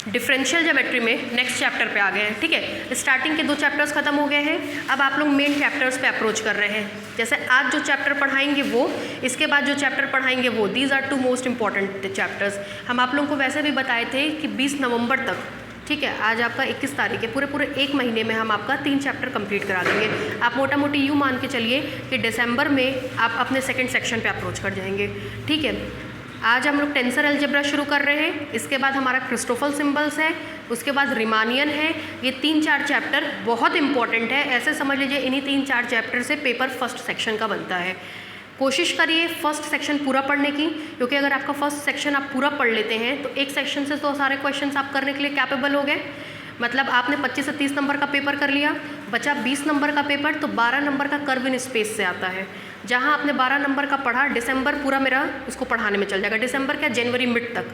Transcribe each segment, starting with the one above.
Differential geometry में next chapter पे आ गए हैं। ठीक है, स्टार्टिंग के 2 चैप्टर्स खत्म हो गए हैं, अब आप लोग मेन चैप्टर्स पे अप्रोच कर रहे हैं। जैसे आज जो चैप्टर पढ़ाएंगे वो, इसके बाद जो चैप्टर पढ़ाएंगे वो, these are 2 most important chapters. हम आप लोगों को वैसे भी बताए थे कि 20 नवंबर तक, ठीक है, आज आपका 21 तारीख है, पूरे 1 महीने में हम आपका 3 चैप्टर कंप्लीट करा देंगे। आप मोटा मोटी यूँ मान के चलिए कि दिसंबर में आप अपने सेकंड सेक्शन पे अप्रोच कर जाएंगे। ठीक है, आज हम लोग टेंसर अलजेब्रा शुरू कर रहे हैं, इसके बाद हमारा क्रिस्टोफल सिंबल्स है, उसके बाद रिमानियन है। ये 3-4 चैप्टर बहुत इंपॉर्टेंट है, ऐसे समझ लीजिए इन्हीं 3-4 चैप्टर से पेपर फर्स्ट सेक्शन का बनता है। कोशिश करिए फर्स्ट सेक्शन पूरा पढ़ने की, क्योंकि अगर आपका फर्स्ट सेक्शन आप पूरा पढ़ लेते हैं तो एक सेक्शन से तो सारे क्वेश्चंस आप करने के लिए कैपेबल हो गए। मतलब आपने 25 से 30 नंबर का पेपर कर लिया, बचा 20 नंबर का पेपर, तो 12 नंबर का कर्व इन स्पेस से आता है। जहाँ आपने 12 नंबर का पढ़ा, दिसंबर पूरा मेरा उसको पढ़ाने में चल जाएगा। दिसंबर क्या, जनवरी मिड तक,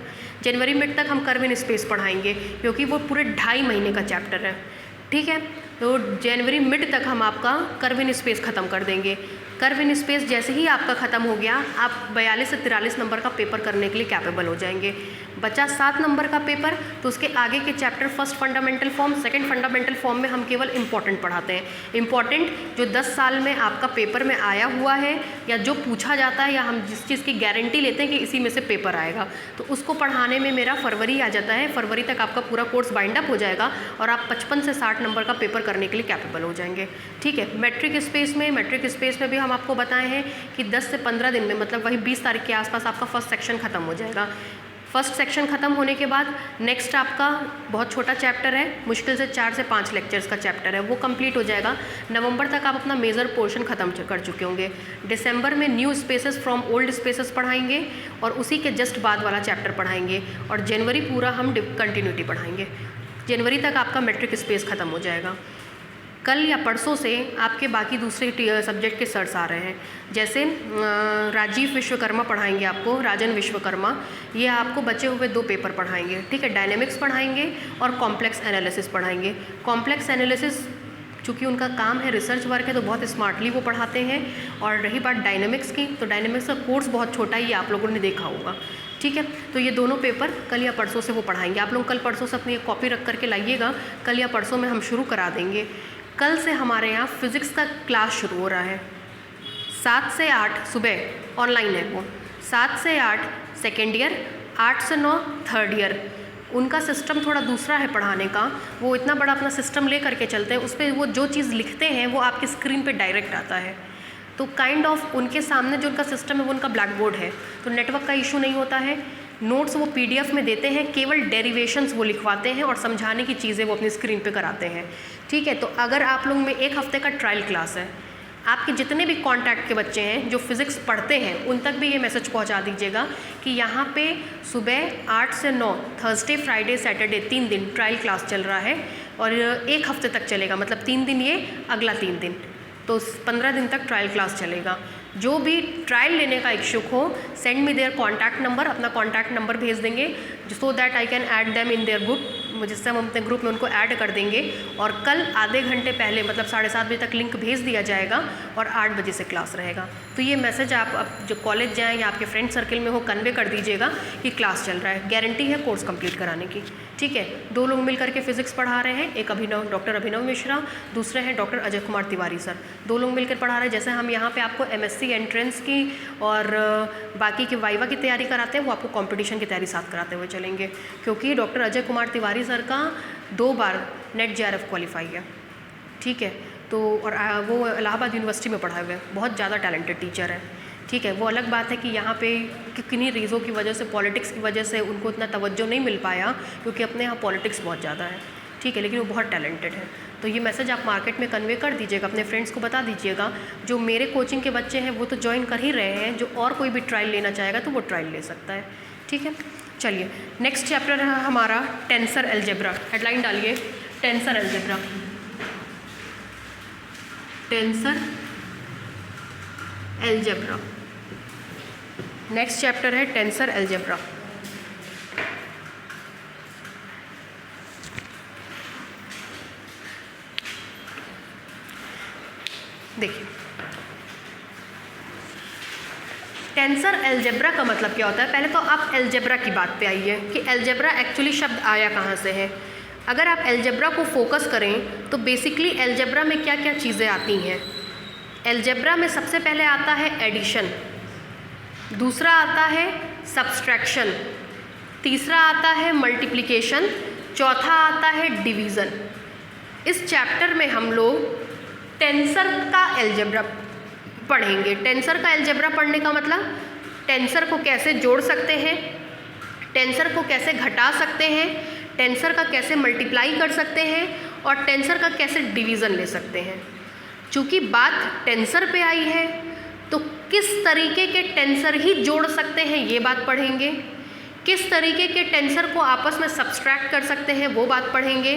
जनवरी मिड तक हम कर्व इन स्पेस पढ़ाएंगे, क्योंकि वो पूरे 2.5 महीने का चैप्टर है। ठीक है, तो जनवरी मिड तक हम आपका कर्व इन स्पेस ख़त्म कर देंगे। कर्व इन स्पेस जैसे ही आपका ख़त्म हो गया, आप 42 से 43 नंबर का पेपर करने के लिए कैपेबल हो जाएंगे। बचा 7 नंबर का पेपर, तो उसके आगे के chapter first fundamental form, second fundamental form में हम केवल इंपॉर्टेंट पढ़ाते हैं। इंपॉर्टेंट जो 10 साल में आपका पेपर में आया हुआ है, या जो पूछा जाता है, या हम जिस चीज़ की गारंटी लेते हैं कि इसी में से पेपर आएगा, तो उसको पढ़ाने में मेरा फरवरी आ जाता है। फरवरी तक आपका पूरा कोर्स बाइंड अप हो जाएगा और आप 55 से 60 नंबर का पेपर करने के लिए कैपेबल हो जाएंगे। ठीक है, मैट्रिक स्पेस में भी हम आपको बताए हैं कि 10 से 15 दिन में, मतलब वही 20 तारीख के आसपास आपका फर्स्ट सेक्शन ख़त्म हो जाएगा। फर्स्ट सेक्शन ख़त्म होने के बाद नेक्स्ट आपका बहुत छोटा चैप्टर है, मुश्किल से 4 से 5 लेक्चर्स का चैप्टर है, वो कंप्लीट हो जाएगा। नवंबर तक आप अपना मेजर पोर्शन ख़त्म कर चुके होंगे। दिसंबर में new spaces from old spaces पढ़ाएंगे और उसी के जस्ट बाद वाला चैप्टर पढ़ाएंगे, और जनवरी पूरा हम कंटिन्यूटी पढ़ाएंगे। जनवरी तक आपका मैट्रिक स्पेस ख़त्म हो जाएगा। कल या परसों से आपके बाकी दूसरे सब्जेक्ट के सर्स आ रहे हैं, जैसे राजीव विश्वकर्मा पढ़ाएंगे आपको, राजन विश्वकर्मा, ये आपको बचे हुए 2 पेपर पढ़ाएंगे। ठीक है, डायनेमिक्स पढ़ाएंगे और कॉम्प्लेक्स एनालिसिस पढ़ाएंगे। कॉम्प्लेक्स एनालिसिस चूँकि उनका काम है, रिसर्च वर्क है, तो बहुत स्मार्टली वो पढ़ाते हैं। और रही बात डायनेमिक्स की, तो डायनेमिक्स का कोर्स बहुत छोटा ही आप लोगों ने देखा होगा। ठीक है, तो ये दोनों पेपर कल या परसों से वो पढ़ाएंगे। आप लोग कल परसों से अपनी एक कॉपी रख करके लाइएगा, कल या परसों में हम शुरू करा देंगे। कल से हमारे यहाँ फिज़िक्स का क्लास शुरू हो रहा है, 7 से 8 सुबह ऑनलाइन है वो, 7 से 8 सेकेंड ईयर, 8 से 9 थर्ड ईयर। उनका सिस्टम थोड़ा दूसरा है पढ़ाने का, वो इतना बड़ा अपना सिस्टम ले करके चलते हैं, उस पर वो जो चीज़ लिखते हैं वो आपकी स्क्रीन पे डायरेक्ट आता है। तो काइंड ऑफ उनके सामने जो उनका सिस्टम है वो उनका ब्लैक बोर्ड है, तो नेटवर्क का इशू नहीं होता है। नोट्स वो PDF में देते हैं, केवल डेरिवेशंस वो लिखवाते हैं और समझाने की चीज़ें वो अपनी स्क्रीन पे कराते हैं। ठीक है, तो अगर आप लोग में 1 हफ्ते का ट्रायल क्लास है, आपके जितने भी कांटेक्ट के बच्चे हैं जो फिज़िक्स पढ़ते हैं, उन तक भी ये मैसेज पहुंचा दीजिएगा कि यहाँ पे सुबह 8 से 9 थर्सडे, फ्राइडे, सैटरडे 3 दिन ट्रायल क्लास चल रहा है, और 1 हफ्ते तक चलेगा। मतलब 3 दिन ये, अगला 3 दिन, तो 15 दिन तक ट्रायल क्लास चलेगा। जो भी ट्रायल लेने का इच्छुक हो, send me there contact number, अपना कॉन्टैक्ट नंबर भेज देंगे, so that I can add them in their group, जिससे हम अपने ग्रुप में उनको ऐड कर देंगे। और कल आधे घंटे पहले, मतलब 7:30 बजे तक लिंक भेज दिया जाएगा और 8 बजे से क्लास रहेगा। तो ये मैसेज आप जो कॉलेज जाएँ या आपके फ्रेंड सर्कल में हो, कन्वे कर दीजिएगा कि क्लास चल रहा है। गारंटी है कोर्स कंप्लीट कराने की। ठीक है, 2 लोग मिल करके फिज़िक्स पढ़ा रहे हैं, एक डॉक्टर अभिनव मिश्रा, दूसरे हैं डॉक्टर अजय कुमार तिवारी सर। 2 लोग मिलकर पढ़ा रहे हैं। जैसे हम यहाँ पे आपको MSc एंट्रेंस की और बाकी के वाइवा की तैयारी कराते हैं, वो आपको कंपटीशन की तैयारी साथ कराते हुए चलेंगे, क्योंकि डॉक्टर अजय कुमार तिवारी सर का 2 बार नेट JRF क्वालिफाई है। ठीक है, तो और वो इलाहाबाद यूनिवर्सिटी में पढ़ाए हुए हैं, बहुत ज़्यादा टैलेंटेड टीचर है। ठीक है, वो अलग बात है कि यहाँ पे किन्हीं रीज़ों की वजह से, पॉलिटिक्स की वजह से उनको इतना तवज्जो नहीं मिल पाया, क्योंकि अपने यहाँ पॉलिटिक्स बहुत ज़्यादा है। ठीक है, लेकिन वो बहुत टैलेंटेड है। तो ये मैसेज आप मार्केट में कन्वे कर दीजिएगा, अपने फ्रेंड्स को बता दीजिएगा। जो मेरे कोचिंग के बच्चे हैं वो तो ज्वाइन कर ही रहे हैं, जो और कोई भी ट्रायल लेना चाहेगा तो वो ट्रायल ले सकता है। ठीक है, चलिए नेक्स्ट चैप्टर है हमारा टेंसर अलजेब्रा। हेडलाइन डालिए, tensor algebra. Tensor algebra, next chapter है टेंसर अलजेब्रा। देखिए, टेंसर अलजेब्रा का मतलब क्या होता है? पहले तो आप अलजेब्रा की बात पे आइए कि अलजेब्रा एक्चुअली शब्द आया कहाँ से है। अगर आप अलजेब्रा को फोकस करें तो बेसिकली अलजेब्रा में क्या क्या चीज़ें आती हैं। अलजेब्रा में सबसे पहले आता है एडिशन, दूसरा आता है सब्सट्रैक्शन, तीसरा आता है मल्टीप्लिकेशन, चौथा आता है डिवीज़न। इस चैप्टर में हम लोग टेंसर का अलजेब्रा पढ़ेंगे। टेंसर का अलजेब्रा पढ़ने का मतलब टेंसर को कैसे जोड़ सकते हैं, टेंसर को कैसे घटा सकते हैं, टेंसर का कैसे मल्टीप्लाई कर सकते हैं और टेंसर का कैसे डिवीज़न ले सकते हैं। चूँकि बात टेंसर पे आई है तो किस तरीके के टेंसर ही जोड़ सकते हैं ये बात पढ़ेंगे, किस तरीके के टेंसर को आपस में सब्सट्रैक्ट कर सकते हैं वो बात पढ़ेंगे,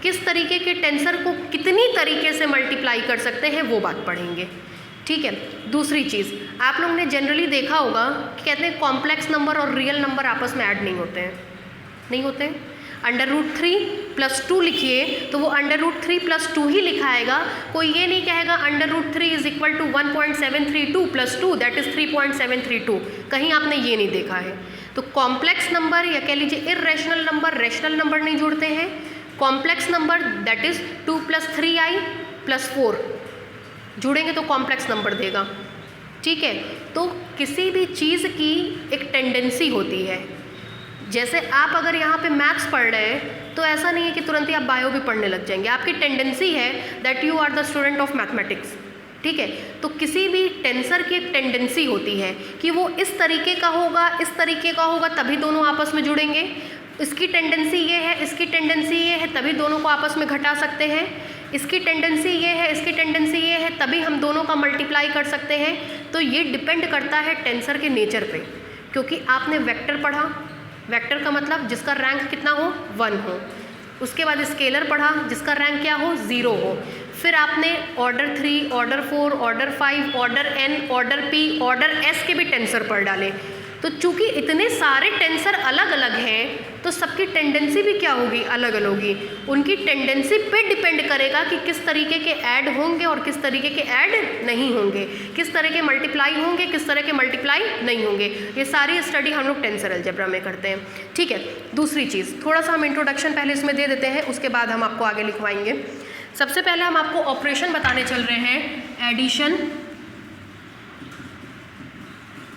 किस तरीके के टेंसर को कितनी तरीके से मल्टीप्लाई कर सकते हैं वो बात पढ़ेंगे। ठीक है। दूसरी चीज़, आप लोगों ने जनरली देखा होगा कि कहते हैं कॉम्प्लेक्स नंबर और रियल नंबर आपस में ऐड नहीं होते हैं, नहीं होते हैं। √3 + 2 लिखिए तो वो √3 + 2 ही लिखाएगा, कोई ये नहीं कहेगा √3 = 1.732 + 2 दैट इज़ 3.732। कहीं आपने ये नहीं देखा है। तो कॉम्प्लेक्स नंबर या कह लीजिए इर्रेशनल नंबर रैशनल नंबर नहीं जुड़ते हैं। Complex number that is 2 + 3i + 4 जुड़ेंगे तो कॉम्प्लेक्स नंबर देगा। ठीक है। तो किसी भी चीज़ की एक टेंडेंसी होती है। जैसे आप अगर यहाँ पे मैथ्स पढ़ रहे हैं तो ऐसा नहीं है कि तुरंत ही आप बायो भी पढ़ने लग जाएंगे। आपकी टेंडेंसी है that you are the student of mathematics. ठीक है। तो किसी भी टेंसर की एक टेंडेंसी होती है कि वो इस तरीके का होगा, इस तरीके का होगा, तभी दोनों आपस में जुड़ेंगे। इसकी टेंडेंसी ये है, इसकी टेंडेंसी ये है, तभी दोनों को आपस में घटा सकते हैं। इसकी टेंडेंसी ये है, इसकी टेंडेंसी ये है, तभी हम दोनों का मल्टीप्लाई कर सकते हैं। तो ये डिपेंड करता है टेंसर के नेचर पे। क्योंकि आपने वेक्टर पढ़ा, वेक्टर का मतलब जिसका रैंक कितना हो, 1 हो। उसके बाद स्केलर पढ़ा जिसका रैंक क्या हो, 0 हो। फिर आपने order 3, order 4, order 5, order n, order p, order s के भी टेंसर पढ़ डाले। तो चूंकि इतने सारे टेंसर अलग अलग हैं तो सबकी टेंडेंसी भी क्या होगी, अलग अलग होगी। उनकी टेंडेंसी पे डिपेंड करेगा कि किस तरीके के ऐड होंगे और किस तरीके के ऐड नहीं होंगे, किस तरह के मल्टीप्लाई होंगे, किस तरह के मल्टीप्लाई नहीं होंगे। ये सारी स्टडी हम लोग टेंसर अलजेब्रा में करते हैं। ठीक है। दूसरी चीज़, थोड़ा सा हम इंट्रोडक्शन पहले इसमें दे देते हैं, उसके बाद हम आपको आगे लिखवाएंगे। सबसे पहले हम आपको ऑपरेशन बताने चल रहे हैं, एडिशन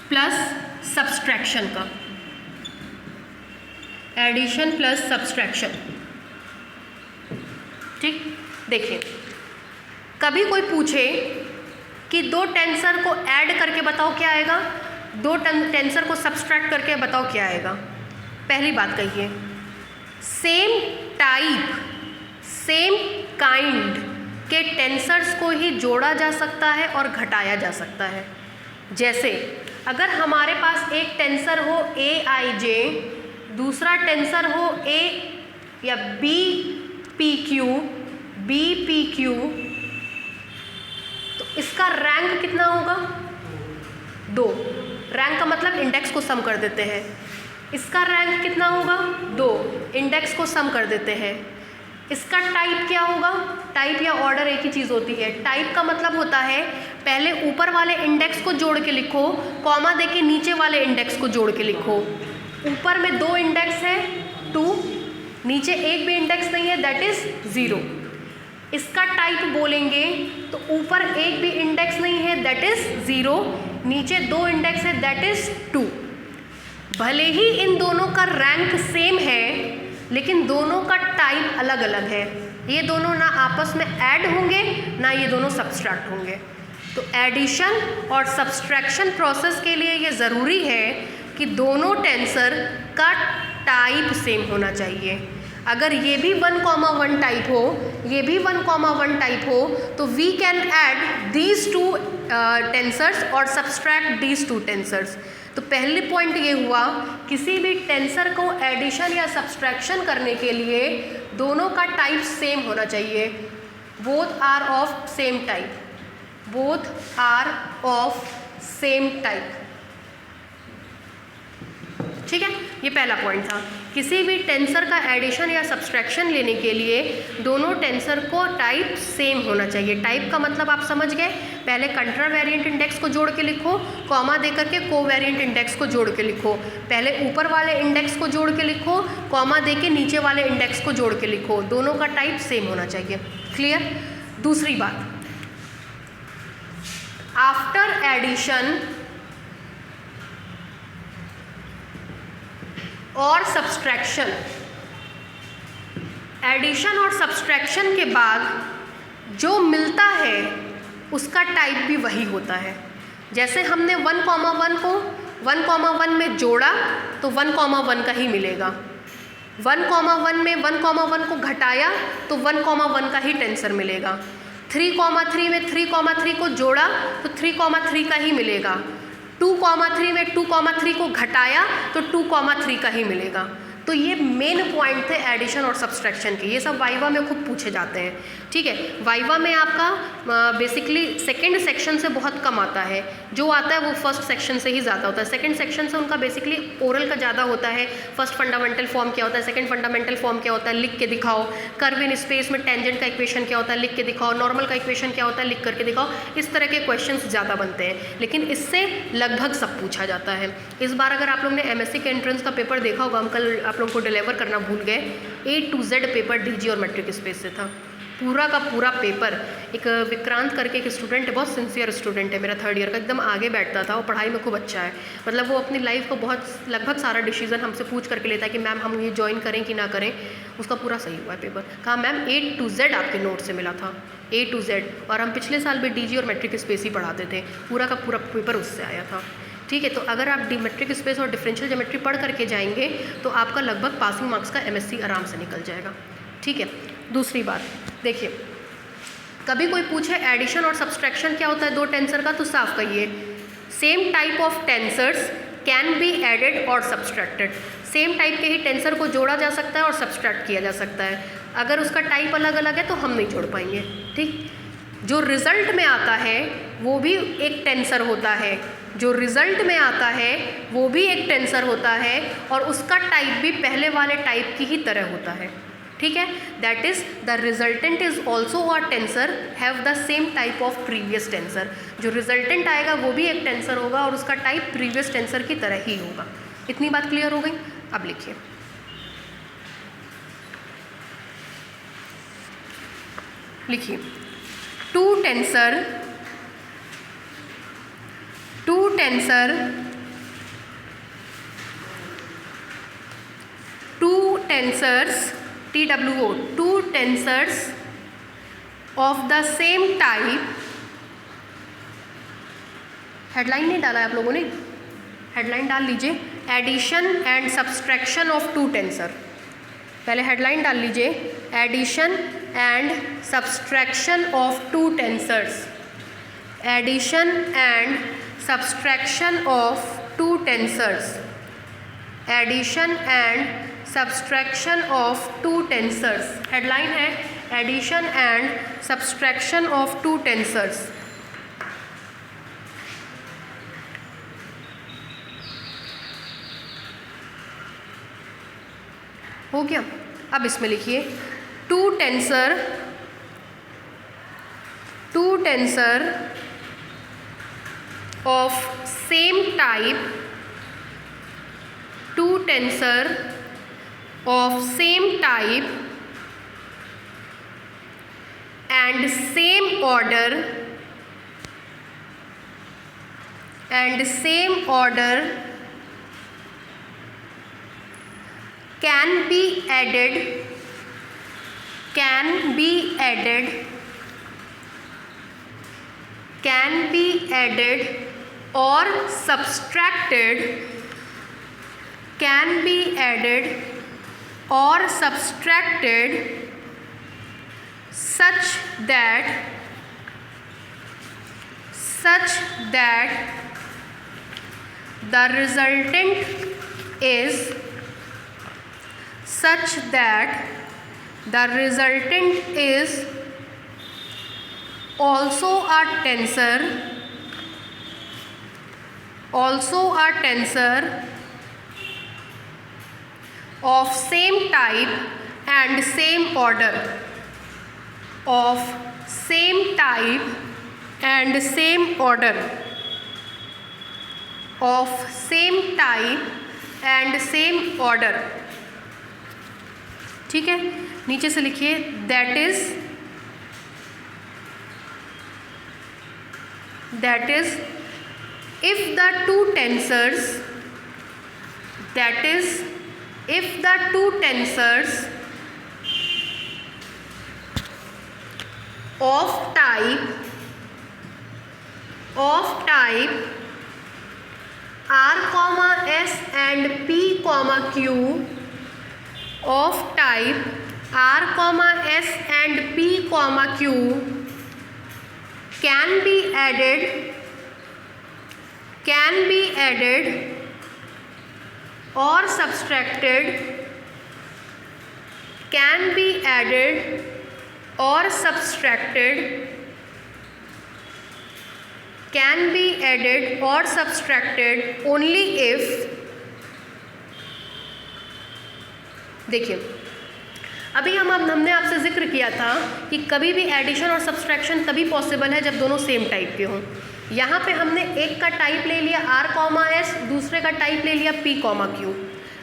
प्लस सब्सट्रैक्शन का, एडिशन प्लस सब्सट्रैक्शन। ठीक। देखिए, कभी कोई पूछे कि 2 टेंसर को ऐड करके बताओ क्या आएगा, 2 टेंसर को सब्सट्रैक्ट करके बताओ क्या आएगा। पहली बात कहिए, सेम टाइप सेम काइंड के टेंसर्स को ही जोड़ा जा सकता है और घटाया जा सकता है। जैसे अगर हमारे पास एक टेंसर हो aij, दूसरा टेंसर हो a या bpq, bpq, तो इसका रैंक कितना होगा, 2। रैंक का मतलब इंडेक्स को सम कर देते हैं। इसका रैंक कितना होगा, 2, इंडेक्स को सम कर देते हैं। इसका टाइप क्या होगा, टाइप या ऑर्डर एक ही चीज़ होती है। टाइप का मतलब होता है पहले ऊपर वाले इंडेक्स को जोड़ के लिखो, कॉमा देके नीचे वाले इंडेक्स को जोड़ के लिखो। ऊपर में 2 इंडेक्स है 2, नीचे एक भी इंडेक्स नहीं है दैट इज़ 0। इसका टाइप बोलेंगे तो ऊपर एक भी इंडेक्स नहीं है दैट इज़ 0, नीचे 2 इंडेक्स है दैट इज़ 2। भले ही इन दोनों का रैंक सेम है लेकिन दोनों का टाइप अलग अलग है। ये दोनों ना आपस में ऐड होंगे ना ये दोनों सब्सट्रैक्ट होंगे। तो एडिशन और सब्सट्रैक्शन प्रोसेस के लिए ये ज़रूरी है कि दोनों टेंसर का टाइप सेम होना चाहिए। अगर ये भी 1,1 टाइप हो, ये भी 1,1 टाइप हो, तो we can add these 2 tensors और सब्सट्रैक्ट दीज 2 टेंसर्स। तो पहले पॉइंट ये हुआ, किसी भी टेंसर को एडिशन या सब्सट्रैक्शन करने के लिए दोनों का टाइप सेम होना चाहिए। Both are of same type, both are of same type. ठीक है, ये पहला पॉइंट था। किसी भी टेंसर का एडिशन या सब्सट्रैक्शन लेने के लिए दोनों टेंसर को टाइप सेम होना चाहिए। टाइप का मतलब आप समझ गए, पहले कंट्रा वेरिएंट इंडेक्स को जोड़ के लिखो, कॉमा दे करके कोवेरिएंट इंडेक्स को जोड़ के लिखो, पहले ऊपर वाले इंडेक्स को जोड़ के लिखो, कॉमा दे के नीचे वाले इंडेक्स को जोड़ के लिखो, दोनों का टाइप सेम होना चाहिए। क्लियर? दूसरी बात, आफ्टर एडिशन और सब्सट्रैक्शन, एडिशन और सब्सट्रैक्शन के बाद जो मिलता है उसका टाइप भी वही होता है। जैसे हमने 1,1 को 1,1 में जोड़ा तो 1,1 का ही मिलेगा, 1,1 में 1,1 को घटाया तो 1,1 का ही टेंसर मिलेगा, 3,3 में 3,3 को जोड़ा तो 3,3 का ही मिलेगा, 2,3 में 2,3 को घटाया तो 2,3 का ही मिलेगा। तो ये मेन पॉइंट थे एडिशन और सब्सट्रैक्शन के, ये सब वाइवा में खूब पूछे जाते हैं। ठीक है, वाइवा में आपका बेसिकली सेकंड सेक्शन से बहुत कम आता है, जो आता है वो फर्स्ट सेक्शन से ही ज़्यादा होता है। सेकंड सेक्शन से उनका बेसिकली ओरल का ज़्यादा होता है। फर्स्ट फंडामेंटल फॉर्म क्या होता है, सेकंड फंडामेंटल फॉर्म क्या होता है, लिख के दिखाओ, कर्व इन स्पेस में टेंजेंट का इक्वेशन क्या होता है, लिख के दिखाओ, नॉर्मल का इक्वेशन क्या होता है, लिख करके दिखाओ। इस तरह के क्वेश्चन ज़्यादा बनते हैं, लेकिन इससे लगभग सब पूछा जाता है। इस बार अगर आप लोग ने MSc के एंट्रेंस का पेपर देखा होगा, हम कल आप लोगों को डिलीवर करना भूल गए, A to Z paper DG और मैट्रिक स्पेस से था, पूरा का पूरा पेपर। एक विक्रांत करके एक स्टूडेंट है, बहुत सिंसियर स्टूडेंट है, मेरा 3rd ईयर का, एकदम आगे बैठता था, वो पढ़ाई में खूब अच्छा है। मतलब वो अपनी लाइफ को बहुत लगभग सारा डिसीजन हमसे पूछ करके लेता है कि मैम हम ये ज्वाइन करें कि ना करें। उसका पूरा सही हुआ है पेपर। कहा मैम A to Z आपके नोट से मिला था, A to Z, और हम पिछले साल भी DG और मैट्रिक स्पेस ही पढ़ाते थे, पूरा का पूरा पेपर उससे आया था। ठीक है, तो अगर आप मैट्रिक स्पेस और डिफरेंशियल ज्योमेट्री पढ़ करके जाएंगे तो आपका लगभग पासिंग मार्क्स का MSc आराम से निकल जाएगा। ठीक है, दूसरी बात देखिए, कभी कोई पूछे एडिशन और सब्सट्रैक्शन क्या होता है दो टेंसर का, तो साफ कहिए same type of tensors can be added और सब्सट्रैक्टेड। सेम टाइप के ही टेंसर को जोड़ा जा सकता है और सब्सट्रैक्ट किया जा सकता है। अगर उसका टाइप अलग अलग है तो हम नहीं जोड़ पाएंगे। ठीक, जो रिजल्ट में आता है वो भी एक टेंसर होता है, जो रिजल्ट में आता है वो भी एक टेंसर होता है, और उसका टाइप भी पहले वाले टाइप की ही तरह होता है। ठीक है, that is the resultant is also a tensor have the same type of previous tensor. जो रिजल्टेंट आएगा वो भी एक टेंसर होगा और उसका टाइप प्रीवियस टेंसर की तरह ही होगा। इतनी बात क्लियर हो गई? अब लिखिए, लिखिए two tensor two tensors TWO, two tensors of the same type। Headline नहीं डाला है आप लोगों ने, हेडलाइन डाल लीजिए, addition and subtraction of two tensor. पहले हेडलाइन डाल लीजिए, addition and subtraction of two tensors, addition and subtraction of two tensors, addition and subtraction of two tensors. Headline है addition and subtraction of two tensors. हो गया? अब इसमें लिखिए two tensor of same type, two tensor of same type and same order can be added or subtracted such that the resultant is also a tensor of same type and same order, and same order of same type and same order, ठीक है। नीचे से लिखिए that is if the two tensors of type R, S and P, Q, of type R, S and P, Q can be added or subtracted only if, देखिए अभी हमने आपसे जिक्र किया था कि कभी भी एडिशन और सब्सट्रैक्शन तभी पॉसिबल है जब दोनों सेम टाइप के हों। यहाँ पे हमने एक का टाइप ले लिया R, S, दूसरे का टाइप ले लिया P, Q।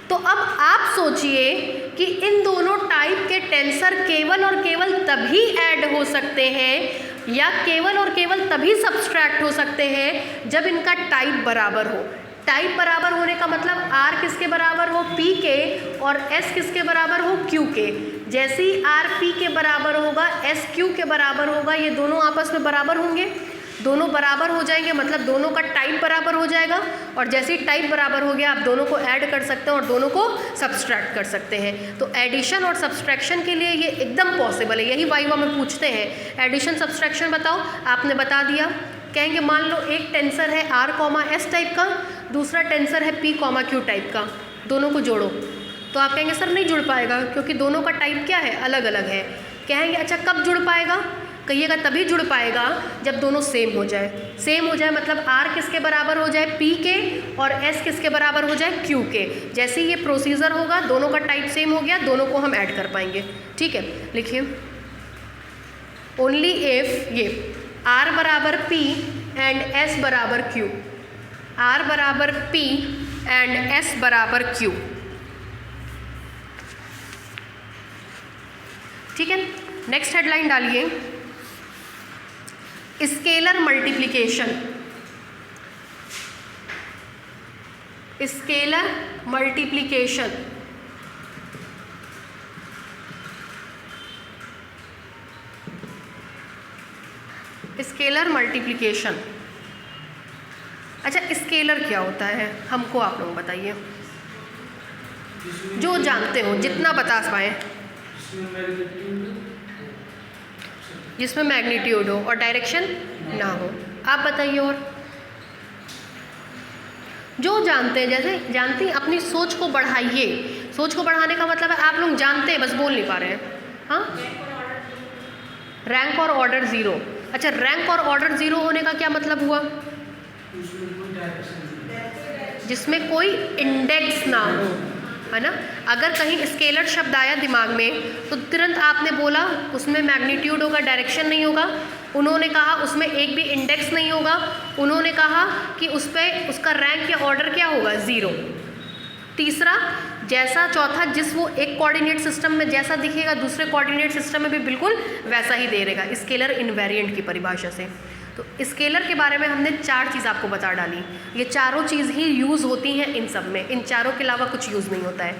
तो अब आप सोचिए कि इन दोनों टाइप के टेंसर केवल और केवल तभी ऐड हो सकते हैं या केवल और केवल तभी सब्सट्रैक्ट हो सकते हैं जब इनका टाइप बराबर हो। टाइप बराबर होने का मतलब R किसके बराबर हो, P के, और S किसके बराबर हो, Q के। जैसे ही R P के बराबर होगा, S Q के बराबर होगा, ये दोनों आपस में बराबर होंगे, दोनों बराबर हो जाएंगे, मतलब दोनों का टाइप बराबर हो जाएगा। और जैसे ही टाइप बराबर हो गया आप दोनों को ऐड कर सकते हैं और दोनों को सब्सट्रैक्ट कर सकते हैं। तो एडिशन और सब्सट्रैक्शन के लिए ये एकदम पॉसिबल है। यही वाइवा में पूछते हैं एडिशन सब्सट्रैक्शन बताओ, आपने बता दिया। कहेंगे मान लो एक टेंसर है R, S टाइप का, दूसरा टेंसर है P, Q टाइप का, दोनों को जोड़ो। तो आप कहेंगे सर नहीं जुड़ पाएगा क्योंकि दोनों का टाइप क्या है, अलग अलग है। कहेंगे अच्छा कब जुड़ पाएगा, कहिएगा तभी जुड़ पाएगा जब दोनों सेम हो जाए। सेम हो जाए मतलब R किसके बराबर हो जाए, P के, और S किसके बराबर हो जाए, Q के। जैसे ही ये प्रोसीजर होगा दोनों का टाइप सेम हो गया, दोनों को हम ऐड कर पाएंगे। ठीक है, लिखिए ओनली इफ ये R बराबर P एंड S बराबर Q, R बराबर P एंड S बराबर Q। ठीक है, नेक्स्ट हेडलाइन डालिए scalar multiplication. Scalar multiplication scalar multiplication. अच्छा स्केलर क्या होता है हमको आप लोग बताइए, जो जानते हो, जितना बता पाए। जिसमें मैग्नीट्यूड हो और डायरेक्शन ना हो। आप बताइए और जो जानते हैं, जैसे जानती हैं अपनी सोच को बढ़ाइए। सोच को बढ़ाने का मतलब है आप लोग जानते हैं बस बोल नहीं पा रहे हैं। हाँ, रैंक और ऑर्डर ज़ीरो। अच्छा रैंक और ऑर्डर ज़ीरो होने का क्या मतलब हुआ, जिसमें कोई इंडेक्स ना हो, है ना। अगर कहीं स्केलर शब्द आया दिमाग में तो तुरंत आपने बोला उसमें मैग्नीट्यूड होगा, डायरेक्शन नहीं होगा। उन्होंने कहा उसमें एक भी इंडेक्स नहीं होगा। उन्होंने कहा कि उस पर उसका रैंक या ऑर्डर क्या होगा, ज़ीरो। तीसरा जैसा, चौथा जिस वो एक कोऑर्डिनेट सिस्टम में जैसा दिखेगा दूसरे कोऑर्डिनेट सिस्टम में भी बिल्कुल वैसा ही दे देगा, स्केलर इनवेरिएंट की परिभाषा से। तो स्केलर के बारे में हमने 4 चीज़ आपको बता डाली। ये चारों चीज़ ही यूज़ होती हैं इन सब में, इन चारों के अलावा कुछ यूज़ नहीं होता है।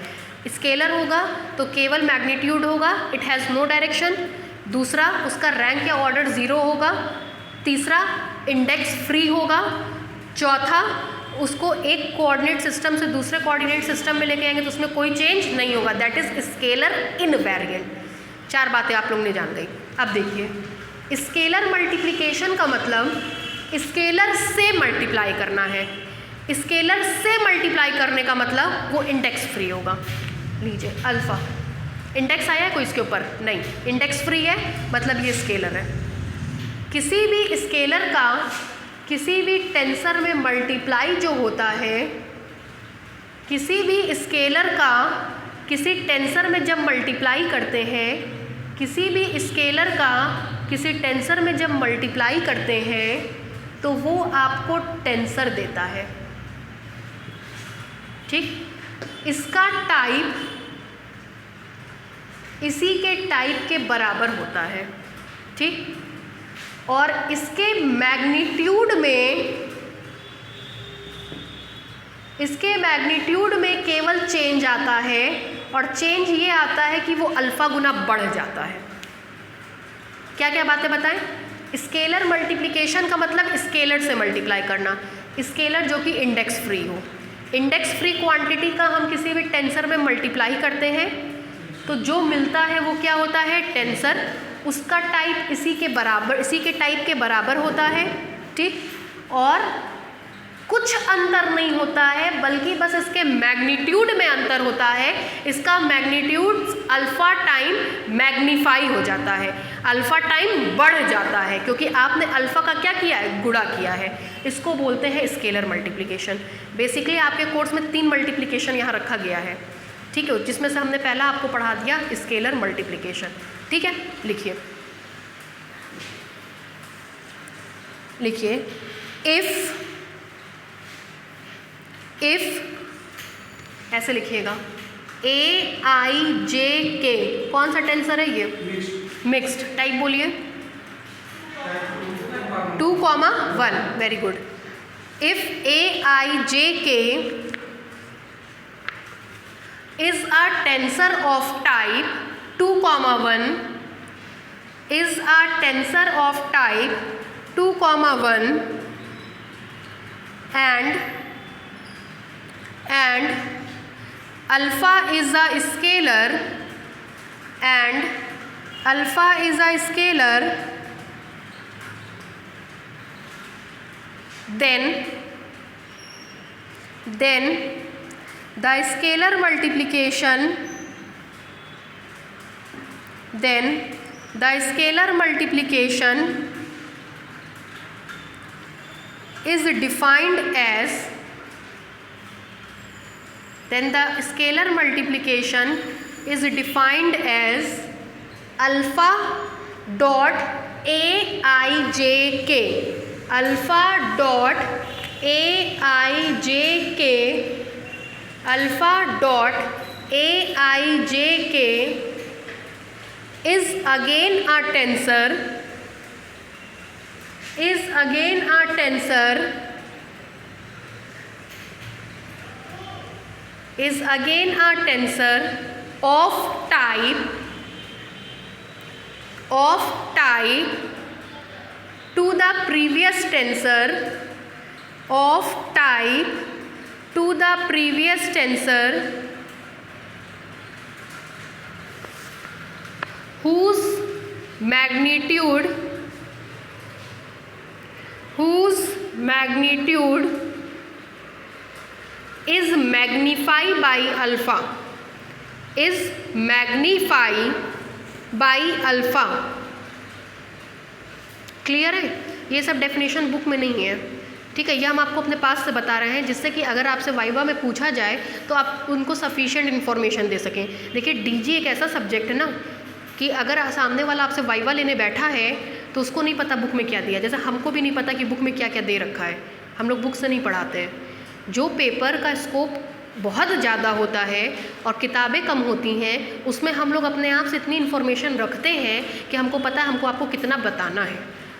स्केलर होगा तो केवल मैग्नीट्यूड होगा, इट हैज़ नो डायरेक्शन। दूसरा उसका रैंक या ऑर्डर ज़ीरो होगा। तीसरा इंडेक्स फ्री होगा। चौथा उसको एक कोऑर्डिनेट सिस्टम से दूसरे कोऑर्डिनेट सिस्टम में लेके आएंगे तो उसमें कोई चेंज नहीं होगा, दैट इज़ स्केलर इनवेरिएंट। 4 बातें आप लोग ने जान गई। अब देखिए स्केलर मल्टीप्लिकेशन का मतलब स्केलर से मल्टीप्लाई करना है। स्केलर से मल्टीप्लाई करने का मतलब वो इंडेक्स फ्री होगा। लीजिए अल्फ़ा, इंडेक्स आया है कोई इसके ऊपर, नहीं, इंडेक्स फ्री है मतलब ये स्केलर है। किसी भी स्केलर का किसी भी टेंसर में मल्टीप्लाई जो होता है, किसी भी स्केलर का किसी टेंसर में जब मल्टीप्लाई करते हैं, किसी भी स्केलर का किसी टेंसर में जब मल्टीप्लाई करते हैं तो वो आपको टेंसर देता है, ठीक। इसका टाइप इसी के टाइप के बराबर होता है, ठीक। और इसके मैग्नीट्यूड में केवल चेंज आता है, और चेंज ये आता है कि वो अल्फ़ा गुना बढ़ जाता है। क्या क्या बातें बताएं? स्केलर मल्टीप्लिकेशन का मतलब स्केलर से मल्टीप्लाई करना, स्केलर जो कि इंडेक्स फ्री हो। इंडेक्स फ्री क्वांटिटी का हम किसी भी टेंसर में मल्टीप्लाई करते हैं तो जो मिलता है वो क्या होता है? टेंसर। उसका टाइप इसी के टाइप के बराबर होता है, ठीक। और कुछ अंतर नहीं होता है, बल्कि बस इसके मैग्नीट्यूड में अंतर होता है। इसका मैग्नीट्यूड अल्फ़ा टाइम मैग्नीफाई हो जाता है, अल्फ़ा टाइम बढ़ जाता है, क्योंकि आपने अल्फ़ा का क्या किया है? गुणा किया है। इसको बोलते हैं स्केलर मल्टीप्लिकेशन। बेसिकली आपके कोर्स में 3 मल्टीप्लिकेशन यहाँ रखा गया है, ठीक है, जिसमें से हमने पहला आपको पढ़ा दिया स्केलर मल्टीप्लिकेशन, ठीक है। लिखिए इफ ऐसे लिखिएगा, AIJK कौन सा टेंसर है ये? मिक्स्ड। टाइप बोलिए 2,1। Very good. If AIJK is a tensor of type 2,1 is a tensor of type 2,1 and alpha is a scalar then the scalar multiplication is defined as alpha dot AIJK, alpha dot AIJK is again a tensor of type to the previous tensor whose magnitude is magnified by alpha। Clear है? ये सब definition book में नहीं है, ठीक है। ये हम आपको अपने पास से बता रहे हैं, जिससे कि अगर आपसे वाइवा में पूछा जाए तो आप उनको सफिशिएंट इन्फॉर्मेशन दे सकें। देखिए, डीजी एक ऐसा सब्जेक्ट है ना कि अगर सामने वाला आपसे वाइवा लेने बैठा है तो उसको नहीं पता बुक में क्या दिया, जैसे हमको भी नहीं पता कि बुक में क्या क्या दे रखा है। हम लोग बुक से नहीं पढ़ाते हैं। जो पेपर का स्कोप बहुत ज़्यादा होता है और किताबें कम होती हैं, उसमें हम लोग अपने आप से इतनी इन्फॉर्मेशन रखते हैं कि हमको पता है हमको आपको कितना बताना है,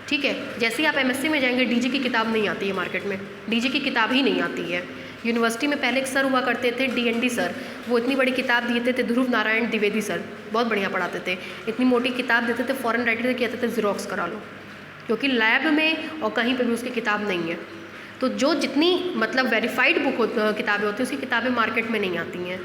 ठीक है। जैसे ही आप MSc में जाएंगे, डीजी की किताब नहीं आती है मार्केट में, डीजी की किताब ही नहीं आती है। यूनिवर्सिटी में पहले एक सर हुआ करते थे, DND सर, वो इतनी बड़ी किताब देते थे, ध्रुव नारायण द्विवेदी सर, बहुत बढ़िया पढ़ाते थे। इतनी मोटी किताब देते थे, फॉरेन राइटर कहते थे ज़ेरॉक्स करा लो, क्योंकि लैब में और कहीं पर भी उसकी किताब नहीं है। तो जो जितनी मतलब वेरीफाइड बुक किताबें होती हैं, उसकी किताबें मार्केट में नहीं आती हैं।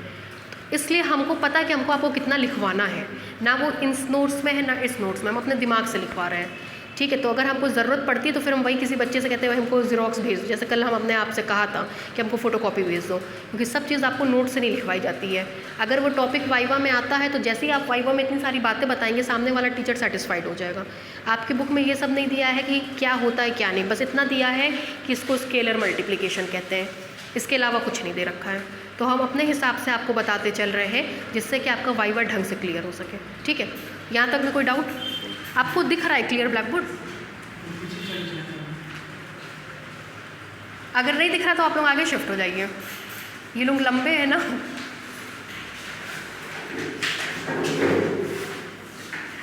इसलिए हमको पता है कि हमको आपको कितना लिखवाना है, ना वो इन नोट्स में है ना इस नोट्स में, हम अपने दिमाग से लिखवा रहे हैं, ठीक है। तो अगर हमको ज़रूरत पड़ती है तो फिर हम वही किसी बच्चे से कहते हैं भाई हमको ज़ेरॉक्स भेज दो, जैसे कल हम अपने आप से कहा था कि हमको फ़ोटोकॉपी भेज दो, क्योंकि सब चीज़ आपको नोट से नहीं लिखवाई जाती है। अगर वो टॉपिक वाइवा में आता है तो जैसे ही आप वाइवा में इतनी सारी बातें बताएंगे, सामने वाला टीचर सेटिस्फाइड हो जाएगा। आपकी बुक में ये सब नहीं दिया है कि क्या होता है क्या नहीं, बस इतना दिया है कि इसको स्केलर मल्टीप्लिकेशन कहते हैं, इसके अलावा कुछ नहीं दे रखा है। तो हम अपने हिसाब से आपको बताते चल रहे हैं, जिससे कि आपका वाइवा ढंग से क्लियर हो सके, ठीक है। यहाँ तक में कोई डाउट? आपको दिख रहा है क्लियर ब्लैक बोर्ड? अगर नहीं दिख रहा तो आप लोग आगे शिफ्ट हो जाइए, ये लोग लंबे हैं ना।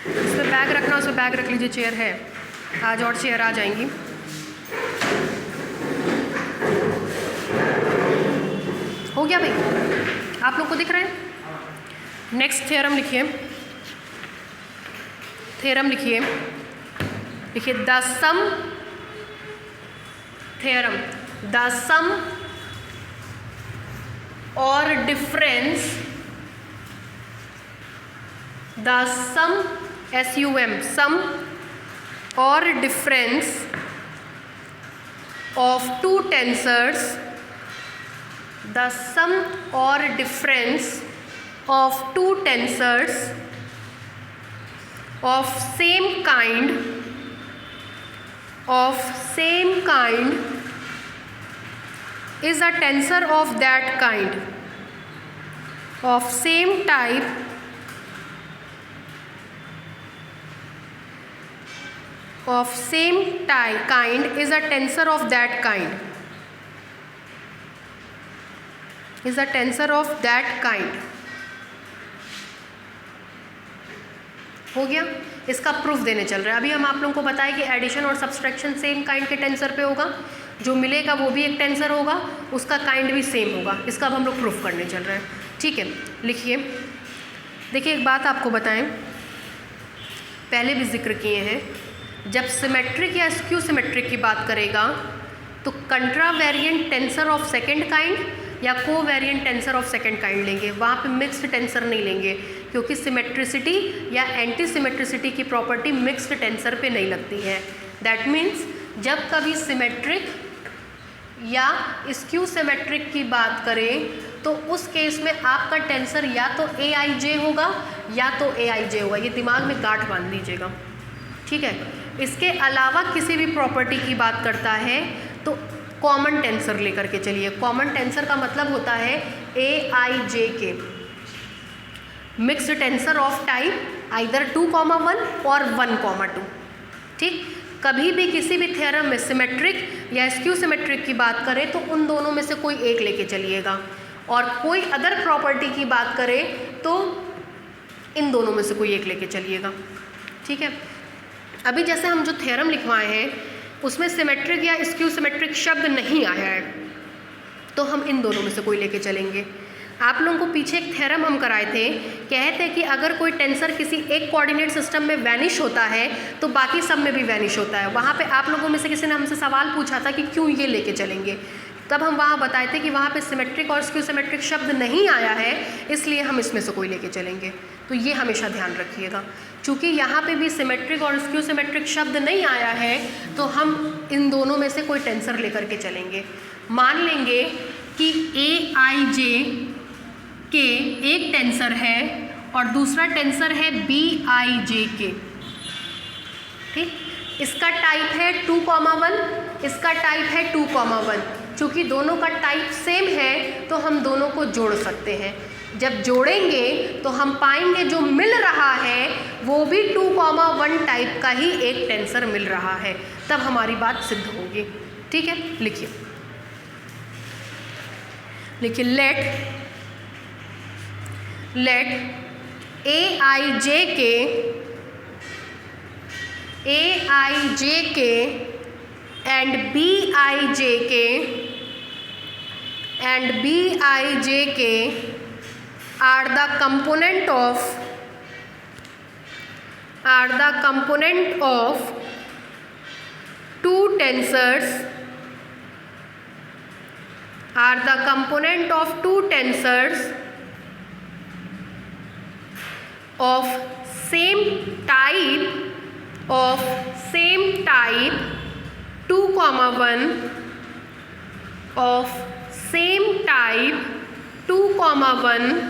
इस पर बैग रखना, उस पर बैग रख लीजिए, चेयर है आज और चेयर आ जाएंगी। हो गया भाई, आप लोग को दिख रहा है? नेक्स्ट थ्योरम लिखिए, थ्योरम लिखिए, लिखिए the sum theorem, the sum और difference, the sum SUM, sum और difference of two tensors, the sum or difference of two tensors of same kind is a tensor of that kind, of same type kind is a tensor of that kind, is a tensor of that kind। हो गया, इसका proof देने चल रहा है। अभी हम आप लोगों को बताएं कि एडिशन और सब्सट्रैक्शन सेम काइंड के टेंसर पे होगा, जो मिलेगा वो भी एक टेंसर होगा, उसका काइंड भी सेम होगा। इसका अब हम लोग प्रूफ करने चल रहे हैं, ठीक है। लिखिए, देखिए एक बात आपको बताएं, पहले भी जिक्र किए हैं, जब सिमेट्रिक या स्क्यू सिमेट्रिक की बात करेगा तो कंट्रावेरिएंट टेंसर ऑफ सेकेंड काइंड या covariant tensor of second kind लेंगे, वहाँ पे मिक्स्ड टेंसर नहीं लेंगे, क्योंकि सिमेट्रिसिटी या एंटी सिमेट्रिसिटी की प्रॉपर्टी मिक्स्ड टेंसर पे नहीं लगती है। दैट मीन्स जब कभी सिमेट्रिक या स्क्यू सिमेट्रिक की बात करें तो उस केस में आपका टेंसर या तो AIJ होगा या तो AIJ होगा, ये दिमाग में गांठ बांध लीजिएगा, ठीक है। इसके अलावा किसी भी प्रॉपर्टी की बात करता है तो कॉमन टेंसर लेकर के चलिए। कॉमन टेंसर का मतलब होता है AIJ के mixed tensor of type either 2,1 और 1,2, ठीक। कभी भी किसी भी थ्योरम में सिमेट्रिक या स्क्यू सिमेट्रिक की बात करें तो उन दोनों में से कोई एक लेके चलिएगा, और कोई अदर प्रॉपर्टी की बात करें तो इन दोनों में से कोई एक लेके चलिएगा, ठीक है। अभी जैसे हम जो थ्योरम लिखवाए हैं उसमें सिमेट्रिक या स्क्यू सिमेट्रिक शब्द नहीं आया है, तो हम इन दोनों में से कोई लेके चलेंगे। आप लोगों को पीछे एक थ्योरम हम कराए थे, कहते हैं कि अगर कोई टेंसर किसी एक कोऑर्डिनेट सिस्टम में वैनिश होता है तो बाकी सब में भी वैनिश होता है। वहाँ पे आप लोगों में से किसी ने हमसे सवाल पूछा था कि क्यों ये लेके चलेंगे, तब हम वहाँ बताए थे कि वहाँ पे सिमेट्रिक और स्क्यू सिमेट्रिक शब्द नहीं आया है, इसलिए हम इसमें से कोई लेके चलेंगे। तो ये हमेशा ध्यान रखिएगा, चूँकि यहाँ पे भी सिमेट्रिक और स्क्यू सिमेट्रिक शब्द नहीं आया है तो हम इन दोनों में से कोई टेंसर लेकर के चलेंगे। मान लेंगे कि AIJ के एक टेंसर है और दूसरा टेंसर है BIJ के, ठीक। इसका टाइप है 2,1, इसका टाइप है 2,1। चूँकि दोनों का टाइप सेम है तो हम दोनों को जोड़ सकते हैं। जब जोड़ेंगे तो हम पाएंगे जो मिल रहा है वो भी 2,1 टाइप का ही एक टेंसर मिल रहा है, तब हमारी बात सिद्ध होगी, ठीक है। लिखिए, लिखिए लेट AIJ के एंड BIJ के are the component of two tensors, are the component of two tensors of same type 2,1 of same type 2,1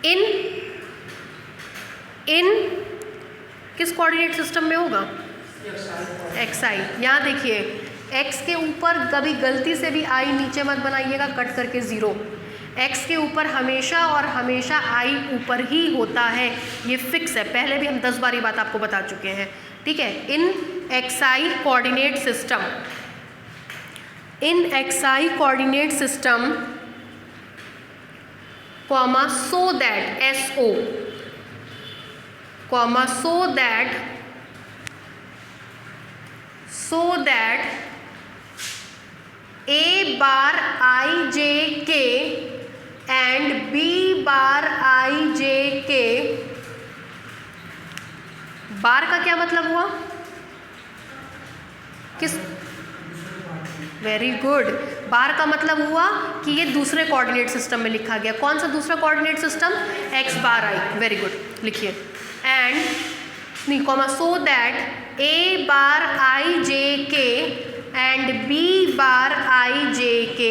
इन किस कोऑर्डिनेट सिस्टम में होगा? XI। यहाँ देखिए, X के ऊपर कभी गलती से भी I नीचे मत बनाइएगा, कट करके 0। x के ऊपर हमेशा और हमेशा i ऊपर ही होता है, ये फिक्स है, पहले भी हम 10 बार ये बात आपको बता चुके हैं, ठीक है। इन xi coordinate system, in xi coordinate system comma so that SO comma so that A bar I J K and B bar I J K, बार का क्या मतलब हुआ, किस, वेरी गुड, बार का मतलब हुआ कि ये दूसरे कोऑर्डिनेट सिस्टम में लिखा गया। कौन सा दूसरा coordinate system, x bar i, very good, लिखिए। एंड नहीं comma so that a bar i j k and b bar i j k,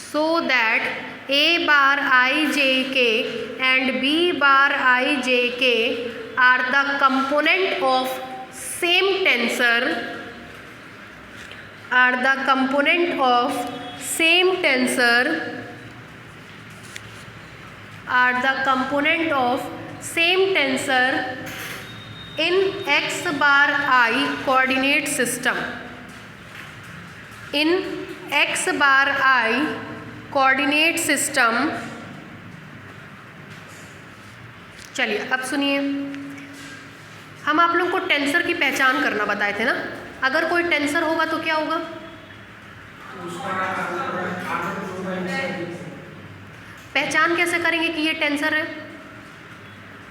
so that a bar i j k and b bar i j k are the component of same tensor, are the component of same tensor, are the component of same tensor in x bar I coordinate system, in x bar I coordinate system। चलिए अब सुनिए, हम आप लोग को tensor की पहचान करना बताए थे ना, अगर कोई टेंसर होगा तो क्या होगा, पहचान कैसे करेंगे कि ये टेंसर है,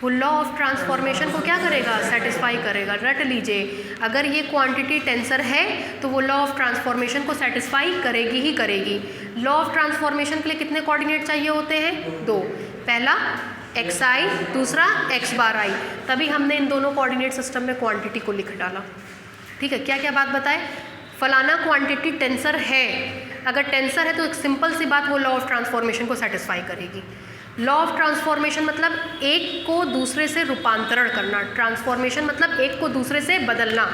वो लॉ ऑफ ट्रांसफॉर्मेशन को क्या करेगा, सेटिस्फाई करेगा। रट लीजिए, अगर ये क्वांटिटी टेंसर है तो वो लॉ ऑफ ट्रांसफॉर्मेशन को सेटिस्फाई करेगी ही करेगी। लॉ ऑफ ट्रांसफॉर्मेशन के लिए कितने कोऑर्डिनेट चाहिए होते हैं, 2, पहला xi, दूसरा x बार i, तभी हमने इन दोनों कोऑर्डिनेट सिस्टम में क्वांटिटी को लिख डाला, ठीक है। क्या क्या बात बताए, फलाना क्वांटिटी टेंसर है, अगर टेंसर है तो एक सिंपल सी बात, वो लॉ ऑफ ट्रांसफॉर्मेशन को सेटिस्फाई करेगी। लॉ ऑफ ट्रांसफॉर्मेशन मतलब एक को दूसरे से रूपांतरण करना, ट्रांसफॉर्मेशन मतलब एक को दूसरे से बदलना।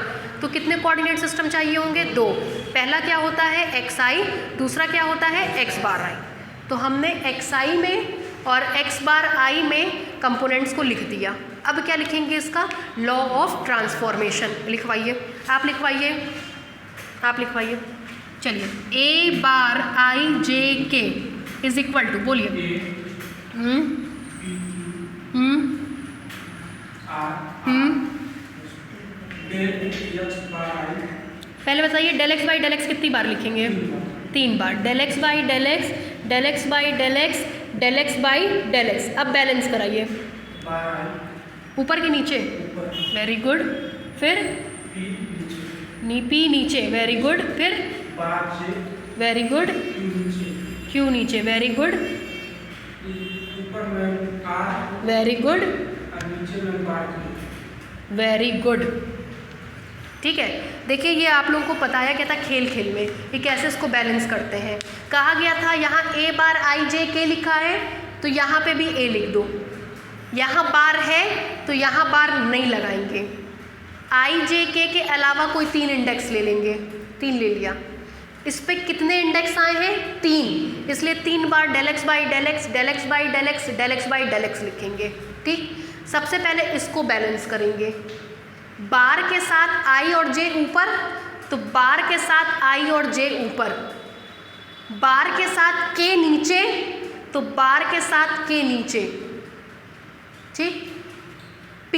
तो कितने कोऑर्डिनेट सिस्टम चाहिए होंगे, 2, पहला क्या होता है xi, दूसरा क्या होता है x बार i। तो हमने xi में और x बार i में कंपोनेंट्स को लिख दिया। अब क्या लिखेंगे इसका, लॉ ऑफ ट्रांसफॉर्मेशन। लिखवाइए, आप लिखवाइए, आप लिखवाइए। चलिए, a bar i j k is equal to, बोलिए, पहले बताइए del X by del X कितनी बार लिखेंगे, 3 बार। Del X by del X, del X by del X, del X by del X. अब बैलेंस कराइए, ऊपर के नीचे, वेरी गुड, फिर पी नीचे, वेरी गुड, फिर वेरी गुड, क्यू नीचे, very good, very good, very good, ठीक है। देखिए ये आप लोगों को बताया गया था खेल खेल में कि कैसे इसको बैलेंस करते हैं। कहा गया था यहाँ a bar i j k लिखा है तो यहाँ पे भी a लिख दो, यहाँ बार है तो यहाँ बार नहीं लगाएंगे। i j k के अलावा कोई 3 इंडेक्स ले लेंगे, 3 ले लिया। इस पे कितने इंडेक्स आए हैं, 3, इसलिए 3 बार del X by del X, del X by del X, del X by del X लिखेंगे, ठीक। सबसे पहले इसको बैलेंस करेंगे, बार के साथ i और j ऊपर, तो बार के साथ i और j ऊपर, बार के साथ k नीचे, तो बार के साथ k नीचे, ठीक। p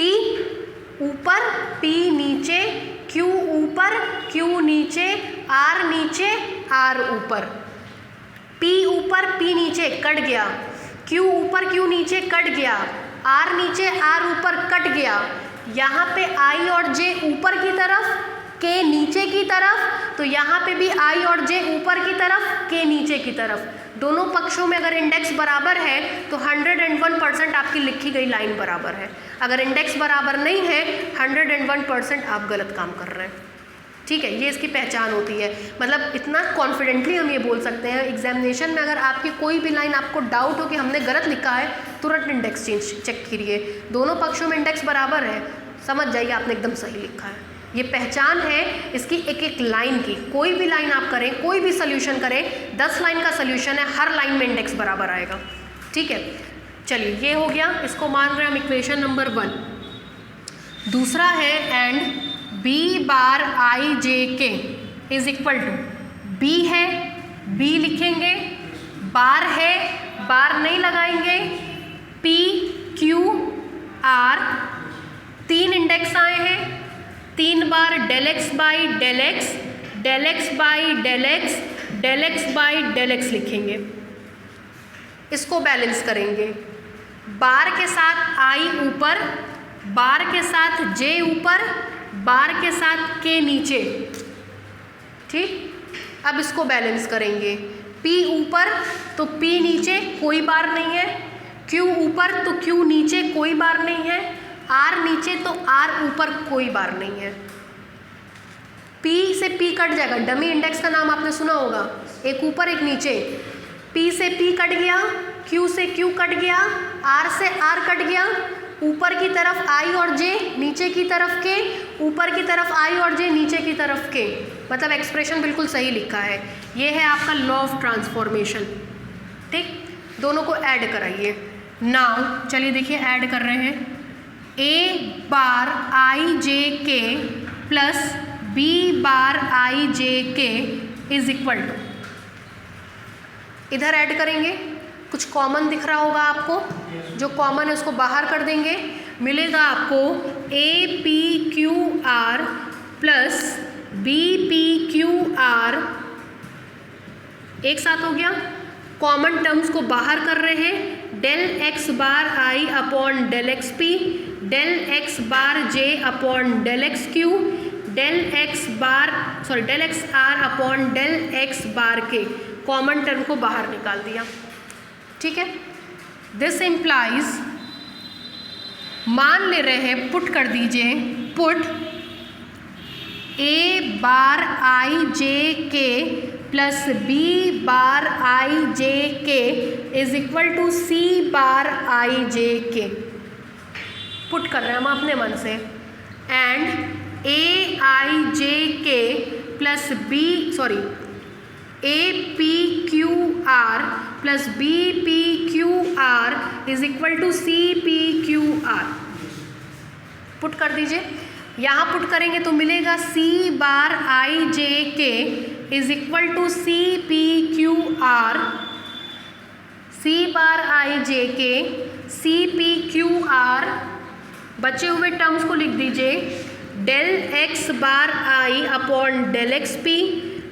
ऊपर, p नीचे, q ऊपर, q नीचे, r नीचे, r ऊपर, p ऊपर, p नीचे, कट गया, q ऊपर, q नीचे, कट गया, r नीचे, r ऊपर, कट गया। यहाँ पे i और j ऊपर की तरफ, k नीचे की तरफ, तो यहाँ पे भी i और j ऊपर की तरफ, k नीचे की तरफ। दोनों पक्षों में अगर इंडेक्स बराबर है तो 101% आपकी लिखी गई लाइन बराबर है। अगर इंडेक्स बराबर नहीं है 101% आप गलत काम कर रहे हैं, ठीक है। ये इसकी पहचान होती है, मतलब इतना कॉन्फिडेंटली हम ये बोल सकते हैं। एग्जामिनेशन में अगर आपकी कोई भी लाइन आपको डाउट हो कि हमने गलत लिखा है, तुरंत इंडेक्स चेक करिए, दोनों पक्षों में इंडेक्स बराबर है, समझ जाइए आपने एकदम सही लिखा है। ये पहचान है इसकी एक एक लाइन की। कोई भी लाइन आप करें, कोई भी सोल्यूशन करें, 10 लाइन का सोल्यूशन है, हर लाइन में इंडेक्स बराबर आएगा। ठीक है, चलिए ये हो गया, इसको मान रहे हैं हम इक्वेशन नंबर 1। दूसरा है and B bar I J K is equal to, B है, बी लिखेंगे, बार है, बार नहीं लगाएंगे, पी क्यू आर, 3 इंडेक्स आए हैं, 3 बार del X by del X, del X by del X, del X by del X लिखेंगे। इसको बैलेंस करेंगे, बार के साथ आई ऊपर, बार के साथ जे ऊपर, बार के साथ के नीचे। ठीक, अब इसको बैलेंस करेंगे, P ऊपर तो P नीचे, कोई बार नहीं है, Q ऊपर तो Q नीचे, कोई बार नहीं है, R नीचे तो R ऊपर, कोई बार नहीं है। P से P कट जाएगा, डमी इंडेक्स का नाम आपने सुना होगा, एक ऊपर एक नीचे। P से P कट गया, Q से Q कट गया, R से R कट गया, ऊपर की तरफ I और J, नीचे की तरफ K, ऊपर की तरफ I और J, नीचे की तरफ K। मतलब एक्सप्रेशन बिल्कुल सही लिखा है। ये है आपका लॉ ऑफ ट्रांसफॉर्मेशन। ठीक, दोनों को ऐड कराइए। नाउ चलिए देखिए ऐड कर रहे हैं, A bar I J K plus B bar I J K is equal to, इधर ऐड करेंगे, कुछ कॉमन दिख रहा होगा आपको, जो कॉमन है उसको बाहर कर देंगे, मिलेगा आपको A P Q R plus B P Q R, एक साथ हो गया। कॉमन टर्म्स को बाहर कर रहे हैं, del X bar I upon del X P, del X bar J upon del X Q, del X R upon del X bar K, common term को बाहर निकाल दिया। ठीक है, दिस इम्प्लाइज, मान ले रहे हैं, पुट कर दीजिए, put A bar I J K plus B bar I J K is equal to C bar I J के। पुट कर रहे हैं हम अपने मन से, and A I J K plus A P Q R plus B P Q R is equal to C P Q R. Put कर दीजिए, यहाँ पुट करेंगे तो मिलेगा सी bar I J K is equal to C P Q R, C bar I J K C P Q are. बचे हुए terms को लिख दीजिए, del X bar I upon del X P,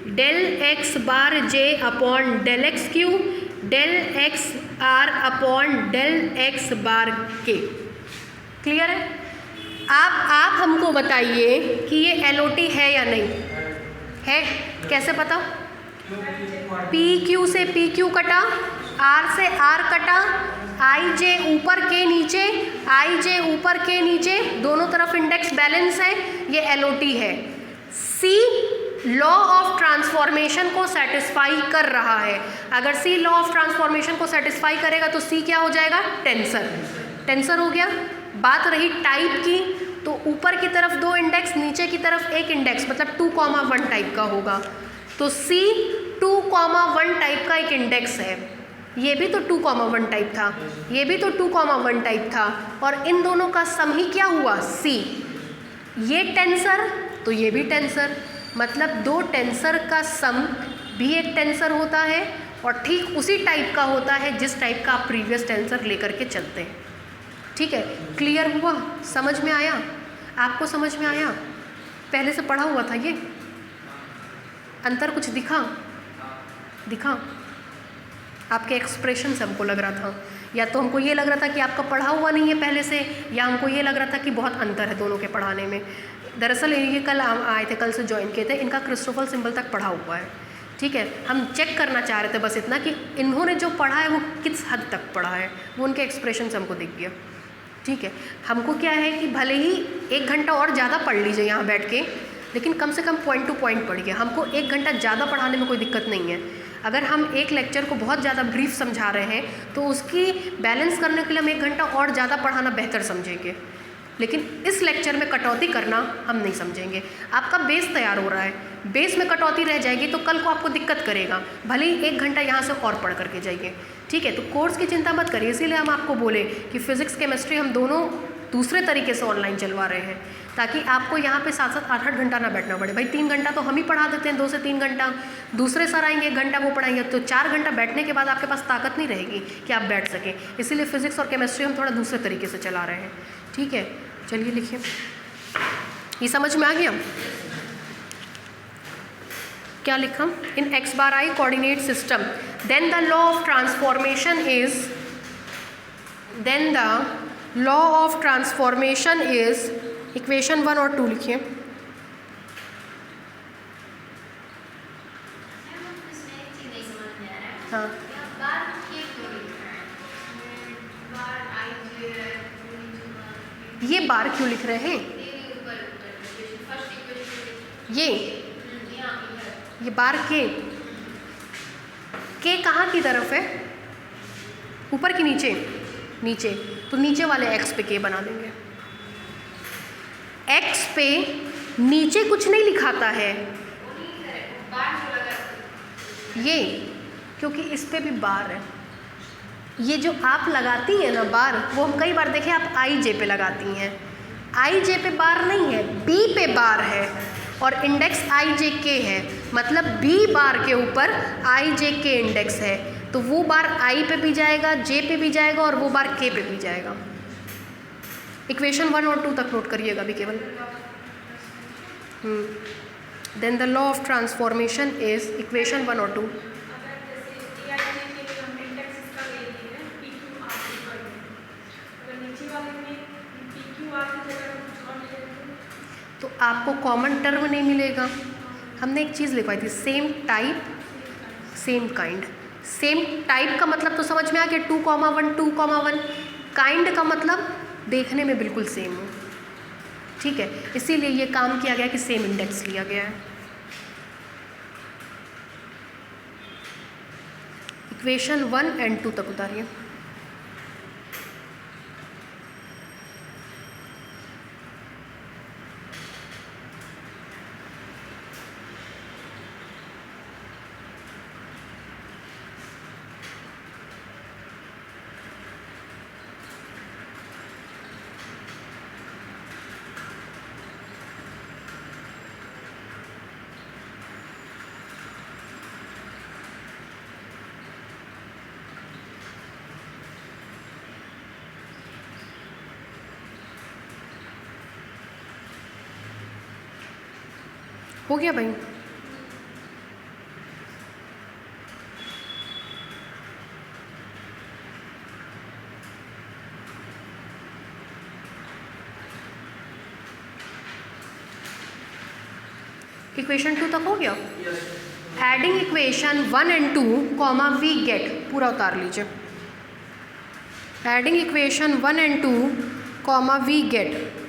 del X bar J upon del X Q, del X R upon del X bar K. Clear है? आप हमको बताइए कि ये एलओटी है या नहीं है, कैसे पता? पी क्यू से पी क्यू कटा, आर से आर कटा, आई जे ऊपर के नीचे, आई जे ऊपर के नीचे, दोनों तरफ इंडेक्स बैलेंस है, ये एलओटी है। सी लॉ ऑफ ट्रांसफॉर्मेशन को सेटिस्फाई कर रहा है। अगर सी लॉ ऑफ ट्रांसफॉर्मेशन को सेटिस्फाई करेगा तो सी क्या हो जाएगा? टेंसर। टेंसर हो गया। बात रही टाइप की, तो ऊपर की तरफ 2 इंडेक्स, नीचे की तरफ 1 इंडेक्स, मतलब 2,1 टाइप का होगा। तो सी 2,1 टाइप का एक इंडेक्स है। ये भी तो 2,1 टाइप था, ये भी तो 2,1 टाइप था, और इन दोनों का सम ही क्या हुआ? सी। ये टेंसर तो ये भी टेंसर, मतलब 2 टेंसर का सम भी एक टेंसर होता है, और ठीक उसी टाइप का होता है जिस टाइप का आप प्रीवियस टेंसर लेकर के चलते हैं। ठीक है, क्लियर हुआ? समझ में आया? आपको समझ में आया? पहले से पढ़ा हुआ था ये? अंतर कुछ दिखा? आपके एक्सप्रेशन से हमको लग रहा था, या तो हमको ये लग रहा था कि आपका पढ़ा हुआ नहीं है पहले से, या हमको ये लग रहा था कि बहुत अंतर है दोनों के पढ़ाने में। दरअसल ये कल आए थे, कल से ज्वाइन किए थे, इनका क्रिस्टोफल सिंबल तक पढ़ा हुआ है। ठीक है, हम चेक करना चाह रहे थे बस इतना कि इन्होंने जो पढ़ा है वो किस हद तक पढ़ा है, वो उनके एक्सप्रेशन से हमको दिख गया। ठीक है, हमको क्या है कि भले ही 1 घंटा और ज़्यादा पढ़ लीजिए यहाँ बैठ के, लेकिन कम से कम पॉइंट टू पॉइंट पढ़िए। हमको 1 घंटा ज़्यादा पढ़ाने में कोई दिक्कत नहीं है। अगर हम एक लेक्चर को बहुत ज़्यादा ब्रीफ समझा रहे हैं तो उसकी बैलेंस करने के लिए हम 1 घंटा और ज़्यादा पढ़ाना बेहतर समझेंगे। लेकिन इस लेक्चर में कटौती करना हम नहीं समझेंगे। आपका बेस तैयार हो रहा है, बेस में कटौती रह जाएगी तो कल को आपको दिक्कत करेगा, भले ही 1 घंटा यहाँ से और पढ़ करके जाइए, ठीक है। तो कोर्स की चिंता मत करिए, इसीलिए हम आपको बोले कि फिजिक्स केमिस्ट्री हम दोनों दूसरे तरीके से ऑनलाइन चलवा रहे हैं, ताकि आपको यहाँ पे 7-7 8-8 घंटा ना बैठना पड़े। भाई 3 घंटा तो हम ही पढ़ा देते हैं, 2 से 3 घंटा दूसरे सर आएंगे, 1 घंटा वो पढ़ाएंगे, तो 4 घंटा बैठने के बाद आपके पास ताकत नहीं रहेगी कि आप बैठ सकें। इसीलिए फिजिक्स और केमिस्ट्री हम थोड़ा दूसरे तरीके से चला रहे हैं, ठीक है। चलिए लिखिए, ये समझ में आ गया? क्या लिखा? In x bar i coordinate system then the law of transformation is equation 1 और 2 लिखिए। हाँ, ये बार क्यों लिख रहे हैं? ये बार के कहाँ की तरफ है? ऊपर की नीचे? नीचे, तो नीचे वाले x पे के बना देंगे। x पे नीचे कुछ नहीं लिखाता है ये, क्योंकि इस पे भी बार है। ये जो आप लगाती हैं ना बार, वो हम कई बार देखे आप आई जे पे लगाती हैं, आई जे पे बार नहीं है, बी पे बार है और इंडेक्स आई जे के है, मतलब बी बार के ऊपर आई जे के इंडेक्स है, तो वो बार आई पे भी जाएगा, जे पे भी जाएगा और वो बार के पे भी जाएगा। इक्वेशन 1 और 2 तक नोट करिएगा अभी केवल। Then the law of transformation is equation 1 और 2। तो आपको कॉमन टर्म नहीं मिलेगा। हमने एक चीज़ लिखवाई थी, same type same kind. Same type का मतलब तो समझ में आ गया, 2,1 2,1। काइंड का मतलब देखने में बिल्कुल सेम हो, ठीक है। इसीलिए ये काम किया गया कि सेम इंडेक्स लिया गया है। इक्वेशन 1 एंड 2 तक उतारिए। हो गया भाई? इक्वेशन 2 तक हो गया? Adding equation 1 and 2 comma we get, पूरा उतार लीजिए। Adding equation 1 and 2 comma we get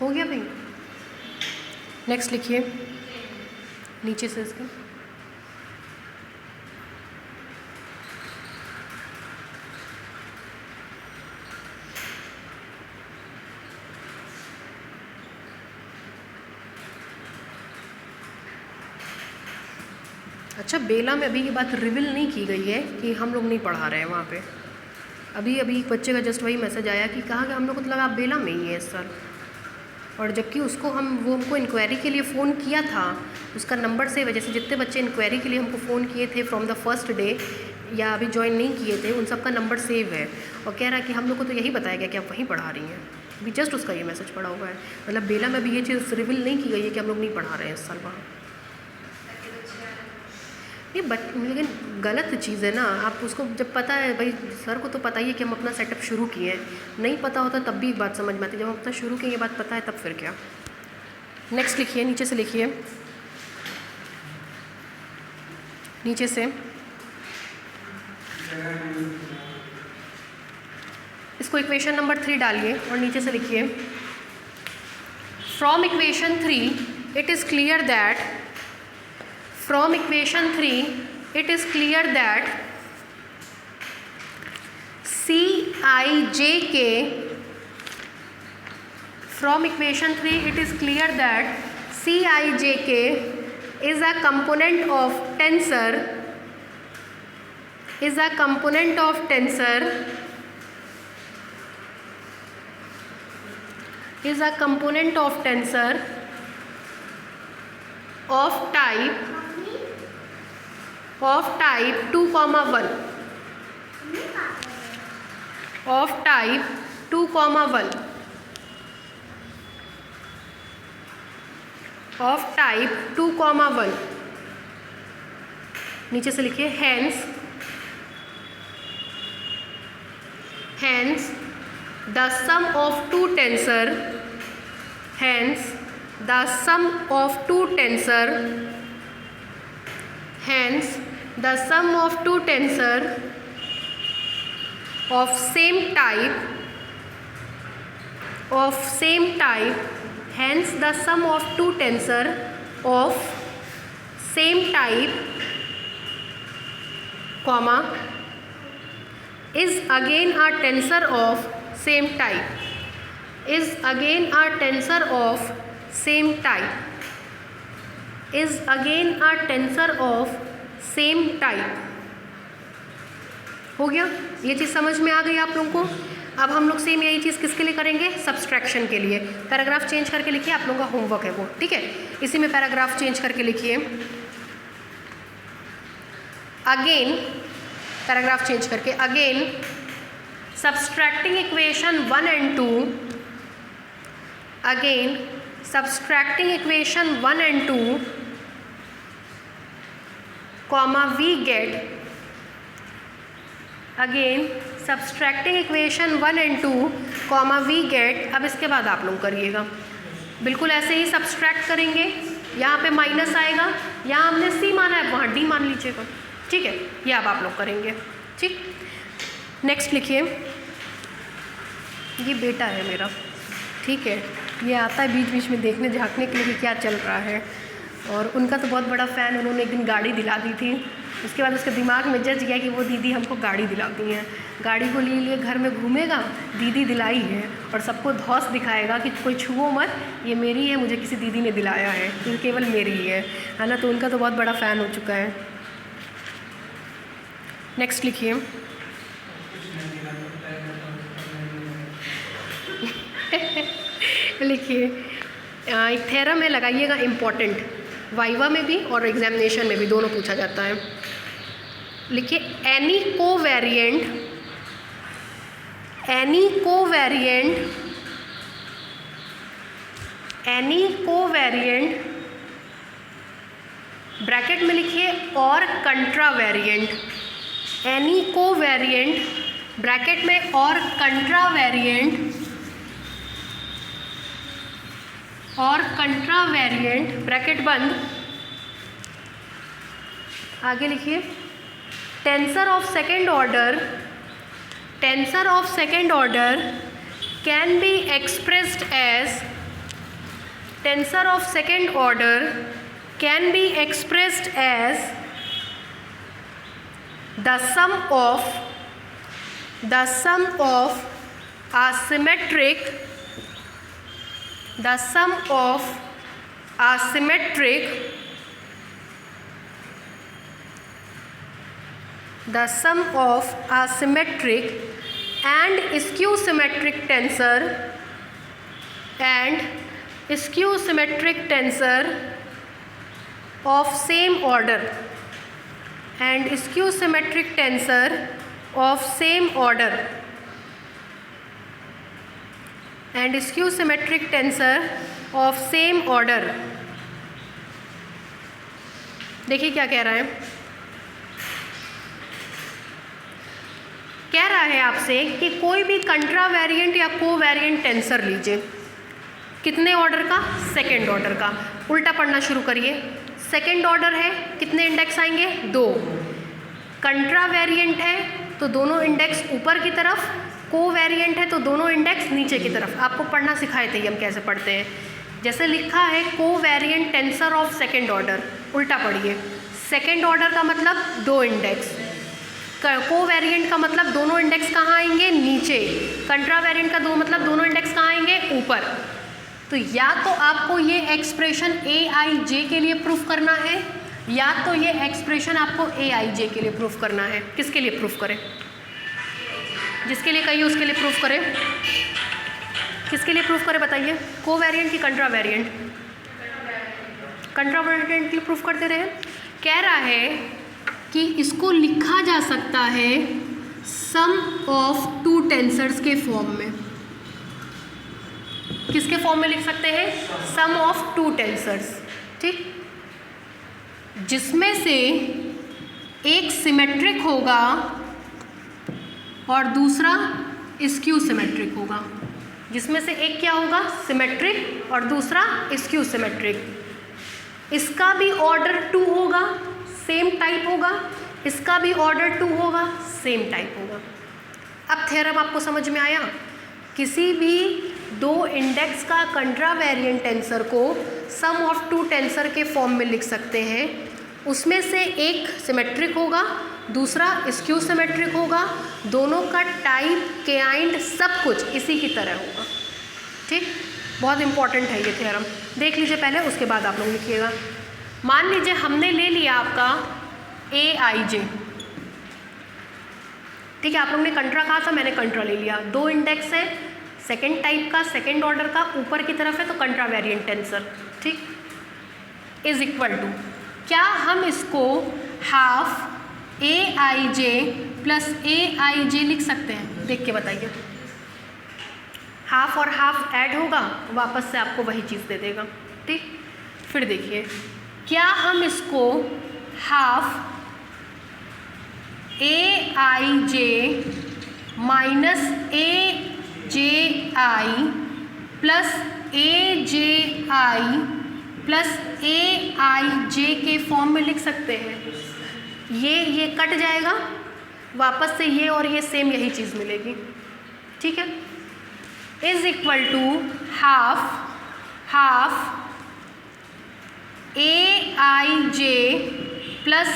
हो गया भाई? नेक्स्ट लिखिए नीचे से इसका। अच्छा, बेला में अभी ये बात रिवील नहीं की गई है कि हम लोग नहीं पढ़ा रहे हैं वहाँ पे। अभी एक बच्चे का जस्ट वही मैसेज आया कि कहा कि हम लोग को तो लगा आप बेला में ही है सर, और जबकि उसको हमको इंक्वायरी के लिए फ़ोन किया था, उसका नंबर सेव है। जैसे जितने बच्चे इंक्वायरी के लिए हमको फ़ोन किए थे फ्रॉम द फर्स्ट डे या अभी ज्वाइन नहीं किए थे, उन सब का नंबर सेव है, और कह रहा है कि हम लोग को तो यही बताया गया कि आप वहीं पढ़ा रही हैं। अभी जस्ट उसका ये मैसेज पड़ा हुआ है। मतलब बेला में भी ये चीज़ रिवील नहीं की गई है कि हम लोग नहीं पढ़ा रहे हैं इस साल वहाँ। ये लेकिन गलत चीज़ है ना। आप उसको जब पता है, भाई सर को तो पता ही है कि हम अपना सेटअप शुरू किए हैं, नहीं पता होता तब भी एक बात समझ में आती, जब हम अपना शुरू किए ये बात पता है तब फिर क्या। नेक्स्ट लिखिए, नीचे से लिखिए, नीचे से इसको इक्वेशन नंबर 3 डालिए और नीचे से लिखिए from equation 3 it is clear that, from equation 3 it is clear that Cijk, from equation 3 it is clear that Cijk is a component of tensor, is a component of tensor, is a component of tensor of type 2, 1 of type 2, 1 of type 2, 1 नीचे से लिखिए hence the sum of two tensor, hence the sum of two tensor, hence the sum of two tensor of same type, hence the sum of two tensor of same type, comma, is again a tensor of same type, is again a tensor of same type, is again a tensor of same type। हो गया? ये चीज़ समझ में आ गई आप लोगों को? अब हम लोग सेम यही चीज़ किसके लिए करेंगे? सब्सट्रैक्शन के लिए। पैराग्राफ चेंज करके लिखिए, आप लोगों का होमवर्क है वो, ठीक है? इसी में पैराग्राफ चेंज करके लिखिए। अगेन पैराग्राफ चेंज करके, again subtracting equation 1 and 2, again subtracting equation 1 and 2, comma we get, again subtracting equation 1 and 2, comma we get। अब इसके बाद आप लोग करिएगा बिल्कुल ऐसे ही सब्सट्रैक्ट करेंगे। यहाँ पे माइनस आएगा, यहाँ हमने सी माना है वहाँ डी मान लीजिएगा, ठीक है? ये अब आप लोग करेंगे, ठीक। नेक्स्ट लिखिए, ये बेटा है मेरा, ठीक है? ये आता है बीच बीच में देखने झांकने के लिए कि क्या चल रहा है, और उनका तो बहुत बड़ा फ़ैन, उन्होंने एक दिन गाड़ी दिला दी थी। उसके बाद उसके दिमाग में जज गया कि वो दीदी हमको गाड़ी दिलाती हैं, गाड़ी को लिए घर में घूमेगा, दीदी दिलाई है, और सबको धौस दिखाएगा कि कोई छुओ मत, ये मेरी है, मुझे किसी दीदी ने दिलाया है, ये केवल मेरी ही है ना? तो उनका तो बहुत बड़ा फ़ैन हो चुका है। नेक्स्ट लिखिए, लिखिए एक थ्योरम है, लगाइएगा, इम्पॉर्टेंट, वाइवा में भी और एग्जामिनेशन में भी दोनों पूछा जाता है। लिखिए एनी कोवेरिएंट ब्रैकेट में लिखिए और कंट्रावेरिएंट, एनी कोवेरिएंट ब्रैकेट में और कंट्रावेरिएंट ब्रैकेट बंद, आगे लिखिए tensor of second order can be expressed as tensor of second order can be expressed as the sum of asymmetric and skew symmetric tensor of same order देखिए क्या कह रहा है, कह रहा है आपसे कि कोई भी कंट्रावेरिएंट या कोवेरिएंट टेंसर लीजिए, कितने ऑर्डर का, सेकेंड ऑर्डर का। उल्टा पढ़ना शुरू करिए, सेकेंड ऑर्डर है, कितने इंडेक्स आएंगे, 2। कंट्रावेरिएंट है तो दोनों इंडेक्स ऊपर की तरफ, कोवेरिएंट है तो दोनों इंडेक्स नीचे की तरफ। आपको पढ़ना सिखाए थे हम कैसे पढ़ते हैं। जैसे लिखा है covariant tensor of second order, उल्टा पढ़िए, सेकेंड ऑर्डर का मतलब 2 इंडेक्स, कोवेरिएंट का मतलब दोनों इंडेक्स कहाँ आएंगे, नीचे, कंट्रावेरिएंट का मतलब दोनों इंडेक्स कहाँ आएंगे, ऊपर। तो या तो आपको ये एक्सप्रेशन AIJ के लिए प्रूफ करना है, या तो ये एक्सप्रेशन आपको AIJ के लिए प्रूफ करना है। किसके लिए प्रूफ करें, जिसके लिए कहिए उसके लिए प्रूफ करें। किसके लिए प्रूफ करें बताइए, कोवेरिएंट की कंट्रावेरिएंट? कंट्रावेरिएंट के लिए प्रूफ कर दे रहे हैं। कह रहा है कि इसको लिखा जा सकता है सम ऑफ 2 टेंसर्स के फॉर्म में। किसके फॉर्म में लिख सकते हैं, सम ऑफ 2 टेंसर्स, ठीक, जिसमें से एक सिमेट्रिक होगा और दूसरा स्क्यू सिमेट्रिक होगा। जिसमें से एक क्या होगा, सिमेट्रिक, और दूसरा स्क्यू सिमेट्रिक। इसका भी ऑर्डर 2 होगा, सेम टाइप होगा, इसका भी ऑर्डर 2 होगा, सेम टाइप होगा। अब थ्योरम आपको समझ में आया। किसी भी 2 इंडेक्स का कंट्रावेरिएंट टेंसर को सम ऑफ 2 टेंसर के फॉर्म में लिख सकते हैं। उसमें से एक सिमेट्रिक होगा, दूसरा स्क्यू सिमेट्रिक होगा, दोनों का टाइप, काइंड, सब कुछ इसी की तरह होगा, ठीक। बहुत इंपॉर्टेंट है ये थ्योरम, देख लीजिए पहले, उसके बाद आप लोग लिखिएगा। मान लीजिए हमने ले लिया आपका AIJ, ठीक है, आप लोगों ने कंट्रा कहा था, मैंने कंट्रा ले लिया। 2 इंडेक्स है, सेकेंड टाइप का, सेकेंड ऑर्डर का, ऊपर की तरफ है तो कंट्रावेरिएंट टेंसर, ठीक, इज इक्वल टू, क्या हम इसको हाफ AIJ प्लस AIJ लिख सकते हैं? देख के बताइए, हाफ और हाफ ऐड होगा, वापस से आपको वही चीज़ दे देगा, ठीक। फिर देखिए, क्या हम इसको half AIJ minus AJI plus AJI plus AIJ के फॉर्म में लिख सकते हैं? ये कट जाएगा, वापस से ये और ये सेम यही चीज़ मिलेगी, ठीक है। Is equal to half AIJ plus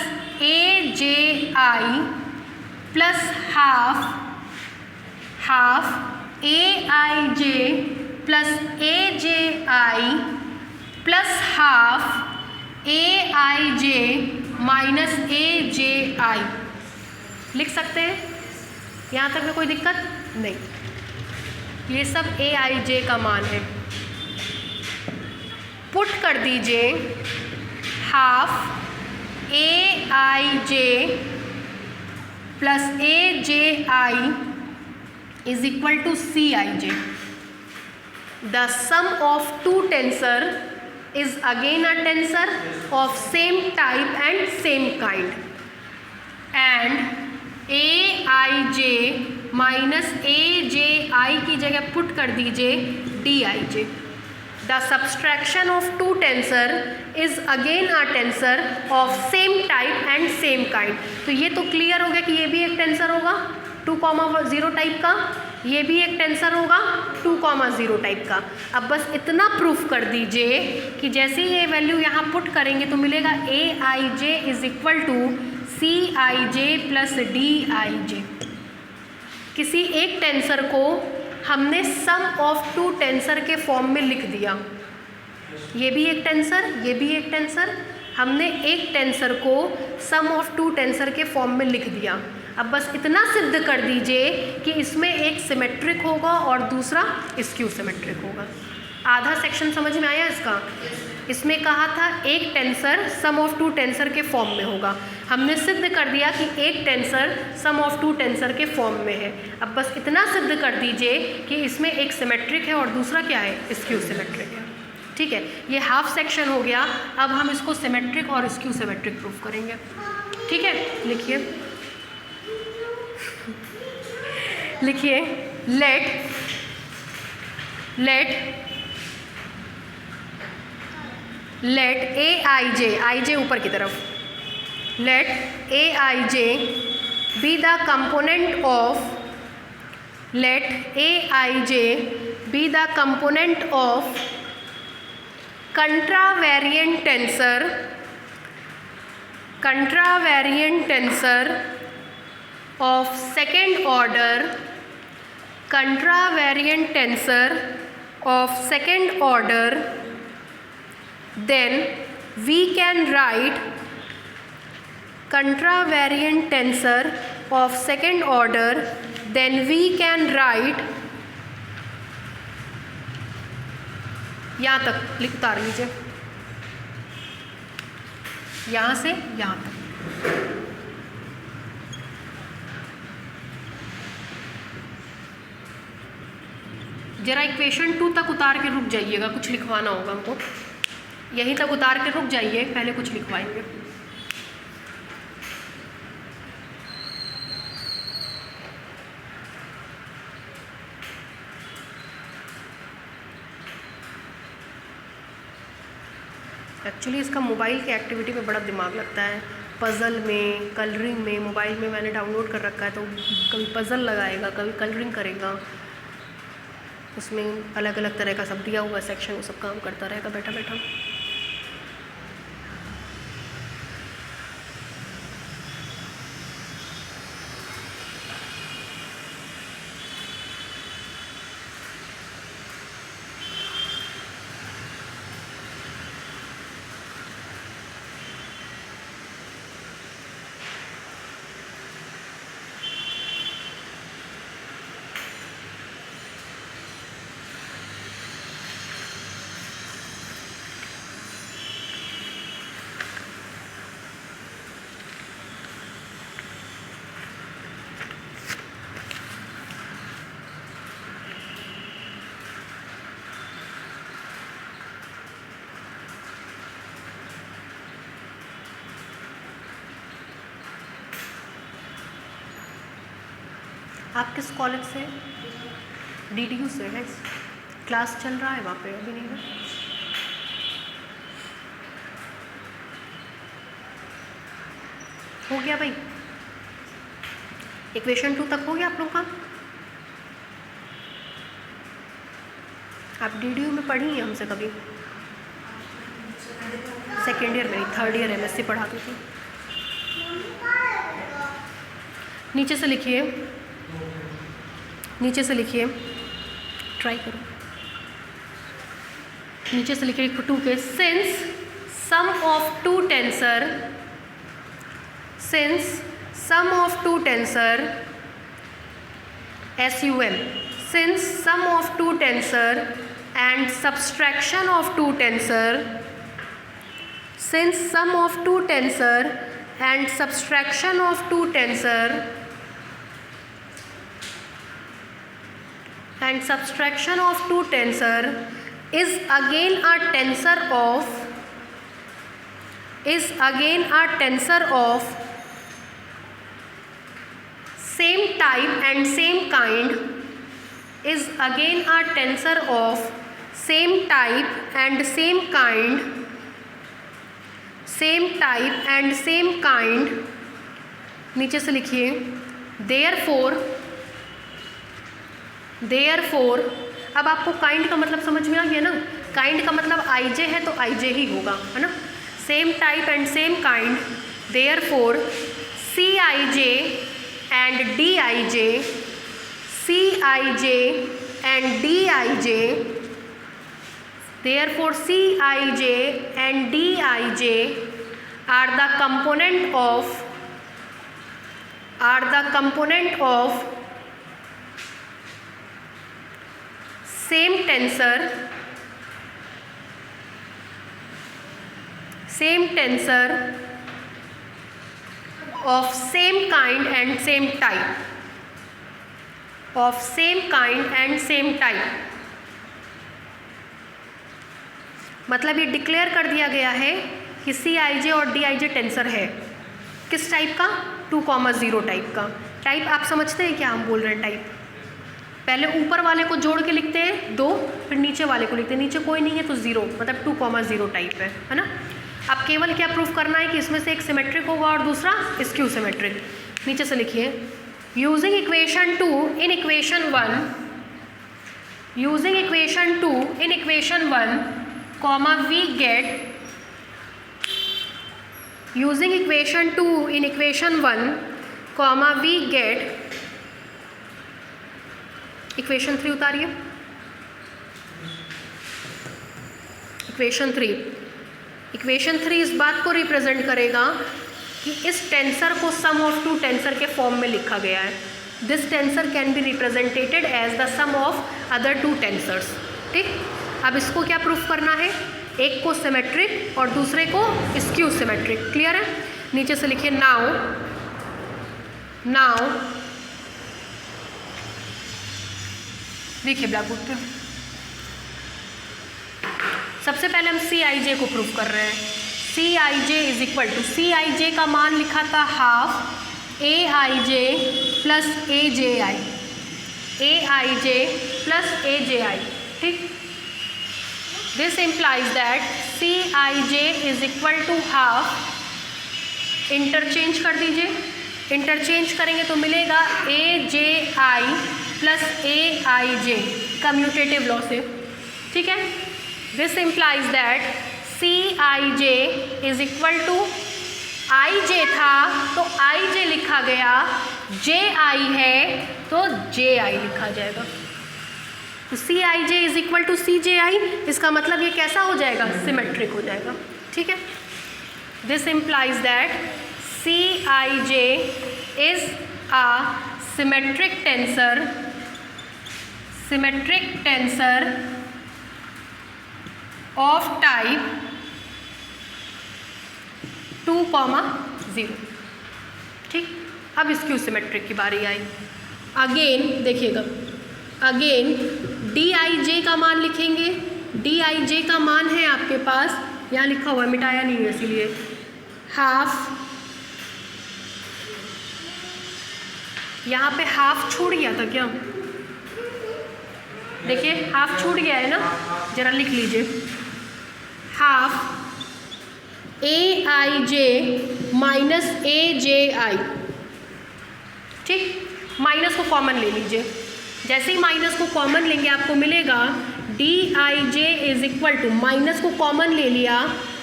AJI plus half AIJ plus AJI plus half AIJ minus AJI लिख सकते हैं। यहाँ तक में कोई दिक्कत नहीं, ये सब AIJ का मान है। पुट कर दीजिए half AIJ plus AJI is equal to CIJ। The sum of 2 tensor is again a tensor of same type and same kind, and AIJ minus AJI की जगह पुट कर दीजिए DIJ। The subtraction of 2 tensor is again a tensor of same type and same kind। तो ये तो clear हो गया कि ये भी एक टेंसर होगा 2,0 टाइप का, ये भी एक टेंसर होगा 2,0 टाइप का। अब बस इतना प्रूफ कर दीजिए कि जैसे ये वैल्यू यहाँ पुट करेंगे तो मिलेगा AIJ is equal to CIJ plus DIJ। किसी एक टेंसर को हमने सम ऑफ 2 टेंसर के फॉर्म में लिख दिया। ये भी एक टेंसर, ये भी एक टेंसर, हमने एक टेंसर को सम ऑफ 2 टेंसर के फॉर्म में लिख दिया। अब बस इतना सिद्ध कर दीजिए कि इसमें एक सिमेट्रिक होगा और दूसरा स्क्यू सिमेट्रिक होगा। आधा सेक्शन समझ में आया इसका? इसमें कहा था एक टेंसर सम ऑफ 2 टेंसर के फॉर्म में होगा, हमने सिद्ध कर दिया कि एक टेंसर सम ऑफ 2 टेंसर के फॉर्म में है। अब बस इतना सिद्ध कर दीजिए कि इसमें एक सिमेट्रिक है और दूसरा क्या है? स्क्यू सिमेट्रिक है। ठीक है, ये हाफ सेक्शन हो गया। अब हम इसको सिमेट्रिक और स्क्यू सिमेट्रिक प्रूफ करेंगे। ठीक है, लिखिए लिखिए लेट AIJ ऊपर की तरफ, let AIJ be the component of, let AIJ be the component of contravariant tensor of second order, contravariant tensor of second order, then we can write contravariant tensor of second order, then we can write, यहाँ तक लिख उतार लीजिए, यहाँ से यहाँ तक। जरा इक्वेशन 2 तक उतार के रुक जाइएगा, कुछ लिखवाना होगा हमको। यहीं तक उतार के रुक जाइए, पहले कुछ लिखवाएंगे। एक्चुअली इसका मोबाइल की एक्टिविटी में बड़ा दिमाग लगता है, पज़ल में, कलरिंग में। मोबाइल में मैंने डाउनलोड कर रखा है, तो कभी पज़ल लगाएगा, कभी कलरिंग करेगा, उसमें अलग अलग तरह का सब दिया हुआ सेक्शन, वो सब काम करता रहेगा बैठा बैठा। आप किस कॉलेज से? DDU से है। क्लास चल रहा है वहाँ पे? अभी नहीं है। हो गया भाई, इक्वेशन 2 तक हो गया आप लोग का? आप DDU में पढ़ी हैं हमसे कभी? सेकेंड ईयर में नहीं, थर्ड ईयर MSc पढ़ाती थी। नीचे से लिखिए, नीचे से लिखिए, ट्राई करो। नीचे से लिखिए 2 के, since sum of 2 tensor, since sum of 2 tensor SUM, since sum of 2 tensor and subtraction of 2 tensor, since sum of 2 tensor and subtraction of 2 tensor and subtraction of 2 tensor is again a tensor of, is again a tensor of same type and same kind, is again a tensor of same type and same kind, same type and same kind। नीचे से लिखिए therefore therefore, अब आपको kind का मतलब समझ में आ गया ना, काइंड का मतलब आई जे है तो आई जे ही होगा, है ना, same type and same kind, therefore C I J and D I J, C I J and D I J, therefore Cij and Dij are the component of same tensor of same kind and same type, मतलब ये declare कर दिया गया है कि Cij और Dij tensor है, किस टाइप का, 2,0 टाइप का। टाइप आप समझते हैं क्या हम बोल रहे हैं टाइप, पहले ऊपर वाले को जोड़ के लिखते हैं 2, फिर नीचे वाले को लिखते हैं, नीचे कोई नहीं है तो 0, मतलब 2,0 टाइप है ना। अब केवल क्या प्रूफ करना है कि इसमें से एक सिमेट्रिक होगा और दूसरा स्क्यू सिमेट्रिक। नीचे से लिखिए, using equation 2 in equation 1, using equation 2 in equation 1, comma we get, using equation 2 in equation 1, comma we get, equation 3 उतारिए, equation 3 इस बात को रिप्रेजेंट करेगा कि इस टेंसर को सम ऑफ 2 टेंसर के फॉर्म में लिखा गया है। This tensor can be represented as the sum of other 2 tensors. ठीक, अब इसको क्या प्रूफ करना है, एक को सिमेट्रिक और दूसरे को स्क्यू सिमेट्रिक। क्लियर है, नीचे से लिखिए नाउ देखिए ब्लैक बोर्ड पे, सबसे पहले हम Cij को प्रूफ कर रहे हैं। Cij is equal to, Cij का मान लिखा था half Aij plus AJi, Aij plus AJi। ठीक, this implies that Cij is equal to half, interchange कर दीजिए, इंटरचेंज करेंगे तो मिलेगा AJi plus Aij, commutative law से। ठीक है, this implies that Cij is equal to, Ij था तो Ij लिखा गया, Ji है तो Ji लिखा जाएगा, तो Cij is equal to Cji, इसका मतलब ये कैसा हो जाएगा, सिमेट्रिक हो जाएगा। ठीक है, this implies that Cij is a symmetric tensor of type 2,0। ठीक, अब स्क्यू सिमेट्रिक की बारी आई। अगेन देखिएगा, अगेन Dij का मान लिखेंगे, Dij का मान है आपके पास, यहाँ लिखा हुआ है, मिटाया नहीं है इसीलिए, हाफ, यहाँ पे हाफ छूट गया था क्या, देखिए हाफ छूट गया है ना, जरा लिख लीजिए, हाफ Aij माइनस AJi। ठीक, माइनस को कॉमन ले लीजिए, जैसे ही माइनस को कॉमन लेंगे आपको मिलेगा Dij is equal to, minus को कॉमन ले लिया,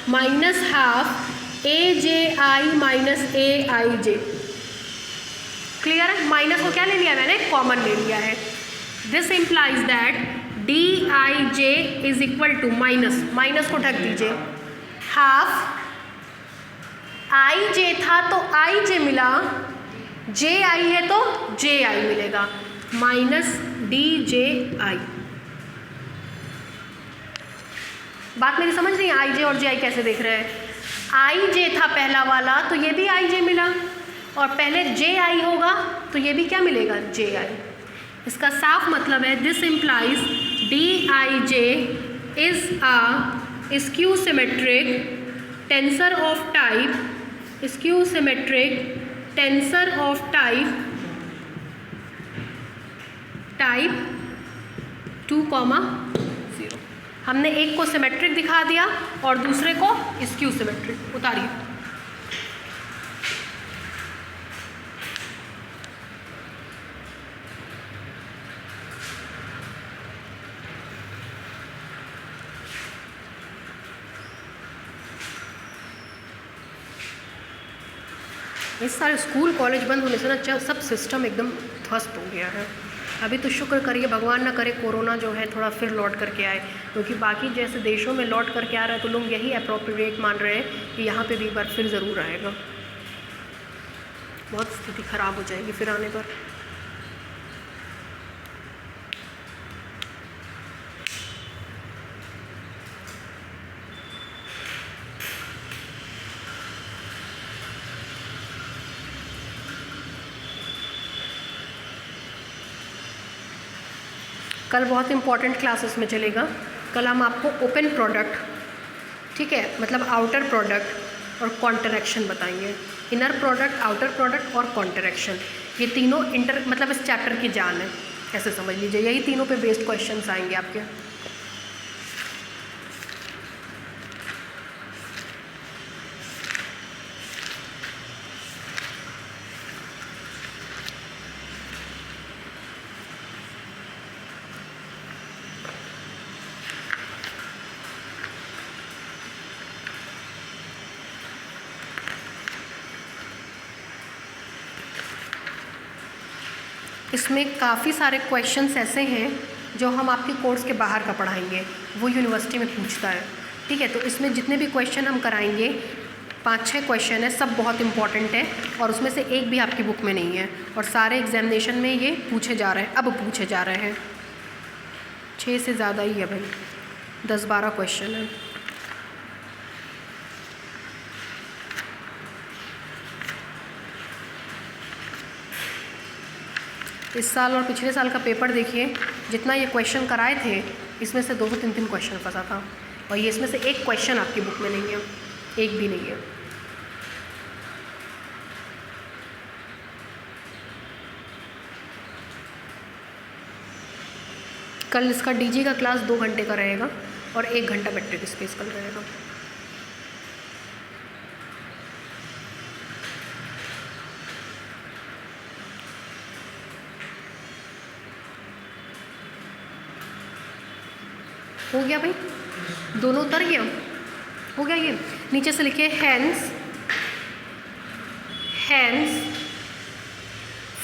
minus half AJi minus Aij। Clear है, माइनस को क्या ले लिया मैंने, कॉमन ले लिया है। This implies that Dij is equal to, minus को ढक दीजिए, हाफ Ij था तो Ij मिला, Ji है तो Ji मिलेगा, माइनस Dji। बात मेरी समझ रही है, Ij और Ji कैसे देख रहे हैं, Ij था पहला वाला तो ये भी Ij मिला, और पहले Ji होगा तो ये भी क्या मिलेगा, Ji। इसका साफ मतलब है, this implies Dij is a skew symmetric tensor of type, skew symmetric tensor of type 2,0। हमने एक को सिमेट्रिक दिखा दिया और दूसरे को स्क्यू सिमेट्रिक। उतारिए, इस सारे स्कूल कॉलेज बंद होने से ना सब सिस्टम एकदम ध्वस्त हो गया है। अभी तो शुक्र करिए, भगवान ना करे कोरोना जो है थोड़ा फिर लौट करके आए, क्योंकि बाकी जैसे देशों में लौट करके आ रहा है तो लोग यही अप्रोप्रिएट मान रहे हैं कि यहाँ पे भी एक बार फिर ज़रूर आएगा। बहुत स्थिति ख़राब हो जाएगी फिर आने पर। कल बहुत इंपॉर्टेंट क्लासेस में चलेगा। कल हम आपको ओपन प्रोडक्ट, ठीक है, मतलब आउटर प्रोडक्ट और कॉन्टरैक्शन बताएंगे। इनर प्रोडक्ट, आउटर प्रोडक्ट और कॉन्टरैक्शन, ये तीनों मतलब इस चैप्टर की जान है, ऐसे समझ लीजिए। यही तीनों पे बेस्ड क्वेश्चंस आएंगे आपके। इसमें काफ़ी सारे क्वेश्चंस ऐसे हैं जो हम आपके कोर्स के बाहर का पढ़ाएंगे, वो यूनिवर्सिटी में पूछता है, ठीक है। तो इसमें जितने भी क्वेश्चन हम कराएंगे, 5-6 क्वेश्चन है, सब बहुत इंपॉर्टेंट है और उसमें से एक भी आपकी बुक में नहीं है और सारे एग्जामिनेशन में ये पूछे जा रहे हैं, अब पूछे जा रहे हैं। 6 से ज़्यादा ही है भाई, 10-12 क्वेश्चन है। इस साल और पिछले साल का पेपर देखिए, जितना ये क्वेश्चन कराए थे इसमें से 2-3 क्वेश्चन फंसा था और ये इसमें से एक क्वेश्चन आपकी बुक में नहीं है, एक भी नहीं है। कल इसका डीजी का क्लास 2 घंटे का रहेगा और 1 घंटा मैट्रिक स्पेस कल रहेगा। हो गया भाई, दोनों उतर गया, हो गया। ये नीचे से लिखिए hence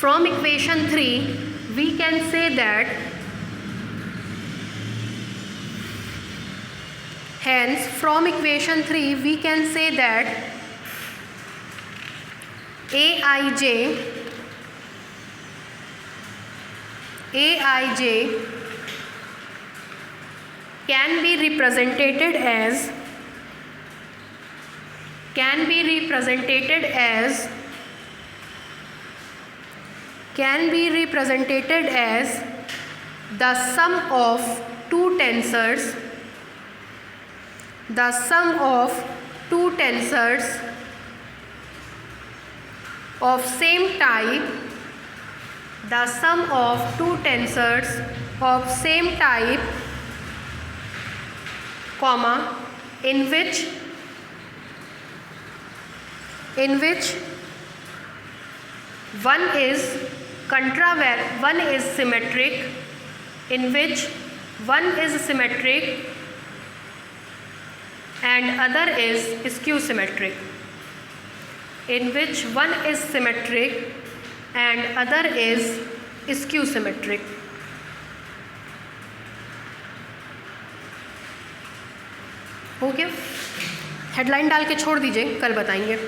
from equation 3 we can say that hence from equation 3 we can say that aij can be represented as the sum of two tensors of same type, comma, in which one is symmetric and other is skew symmetric. In which one is symmetric and other is skew symmetric. हो गया, headline डाल के छोड़ दीजिए, कल बताएंगे।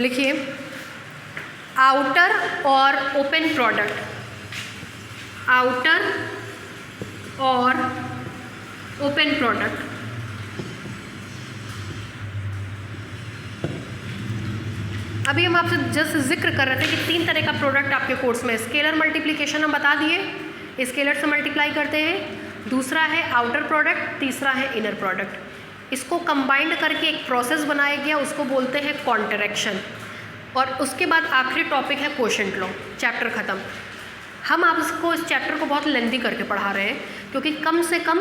लिखिए outer और ओपन प्रोडक्ट, आउटर और ओपन प्रोडक्ट। अभी हम आपसे जस्ट जिक्र कर रहे थे कि 3 तरह का प्रोडक्ट आपके कोर्स में, स्केलर मल्टीप्लिकेशन हम बता दिए, स्केलर से मल्टीप्लाई करते हैं, दूसरा है आउटर प्रोडक्ट, तीसरा है इनर प्रोडक्ट। इसको कंबाइंड करके एक प्रोसेस बनाया गया, उसको बोलते हैं कॉन्टरैक्शन। और उसके बाद आखिरी टॉपिक है क्वोशंट लॉ, चैप्टर ख़त्म। हम आपको इस चैप्टर को बहुत लेंथी करके पढ़ा रहे हैं क्योंकि कम से कम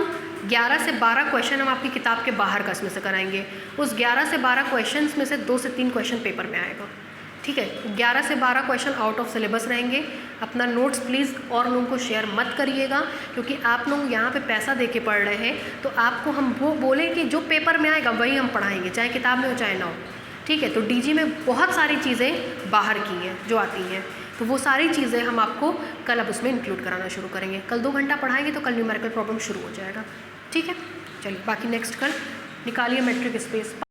11 से 12 क्वेश्चन हम आपकी किताब के बाहर का इसमें से कराएंगे। उस 11 से 12 क्वेश्चंस में से 2 से 3 क्वेश्चन पेपर में आएगा, ठीक है। 11 से 12 क्वेश्चन आउट ऑफ सिलेबस रहेंगे। अपना नोट्स प्लीज़ और लोगों को शेयर मत करिएगा क्योंकि आप लोग यहाँ पे पैसा दे के पढ़ रहे हैं, तो आपको हम वो बोले कि जो पेपर में आएगा वही हम पढ़ाएंगे, चाहे किताब में हो चाहे ना हो, ठीक है। तो डीजी में बहुत सारी चीज़ें बाहर की हैं जो आती हैं, तो वो सारी चीज़ें हम आपको कल अब उसमें इंक्लूड कराना शुरू करेंगे। कल 2 घंटा पढ़ाएंगे तो कल न्यूमेरिकल प्रॉब्लम शुरू हो जाएगा, ठीक है। चलिए बाकी नेक्स्ट कल निकालिए मेट्रिक स्पेस।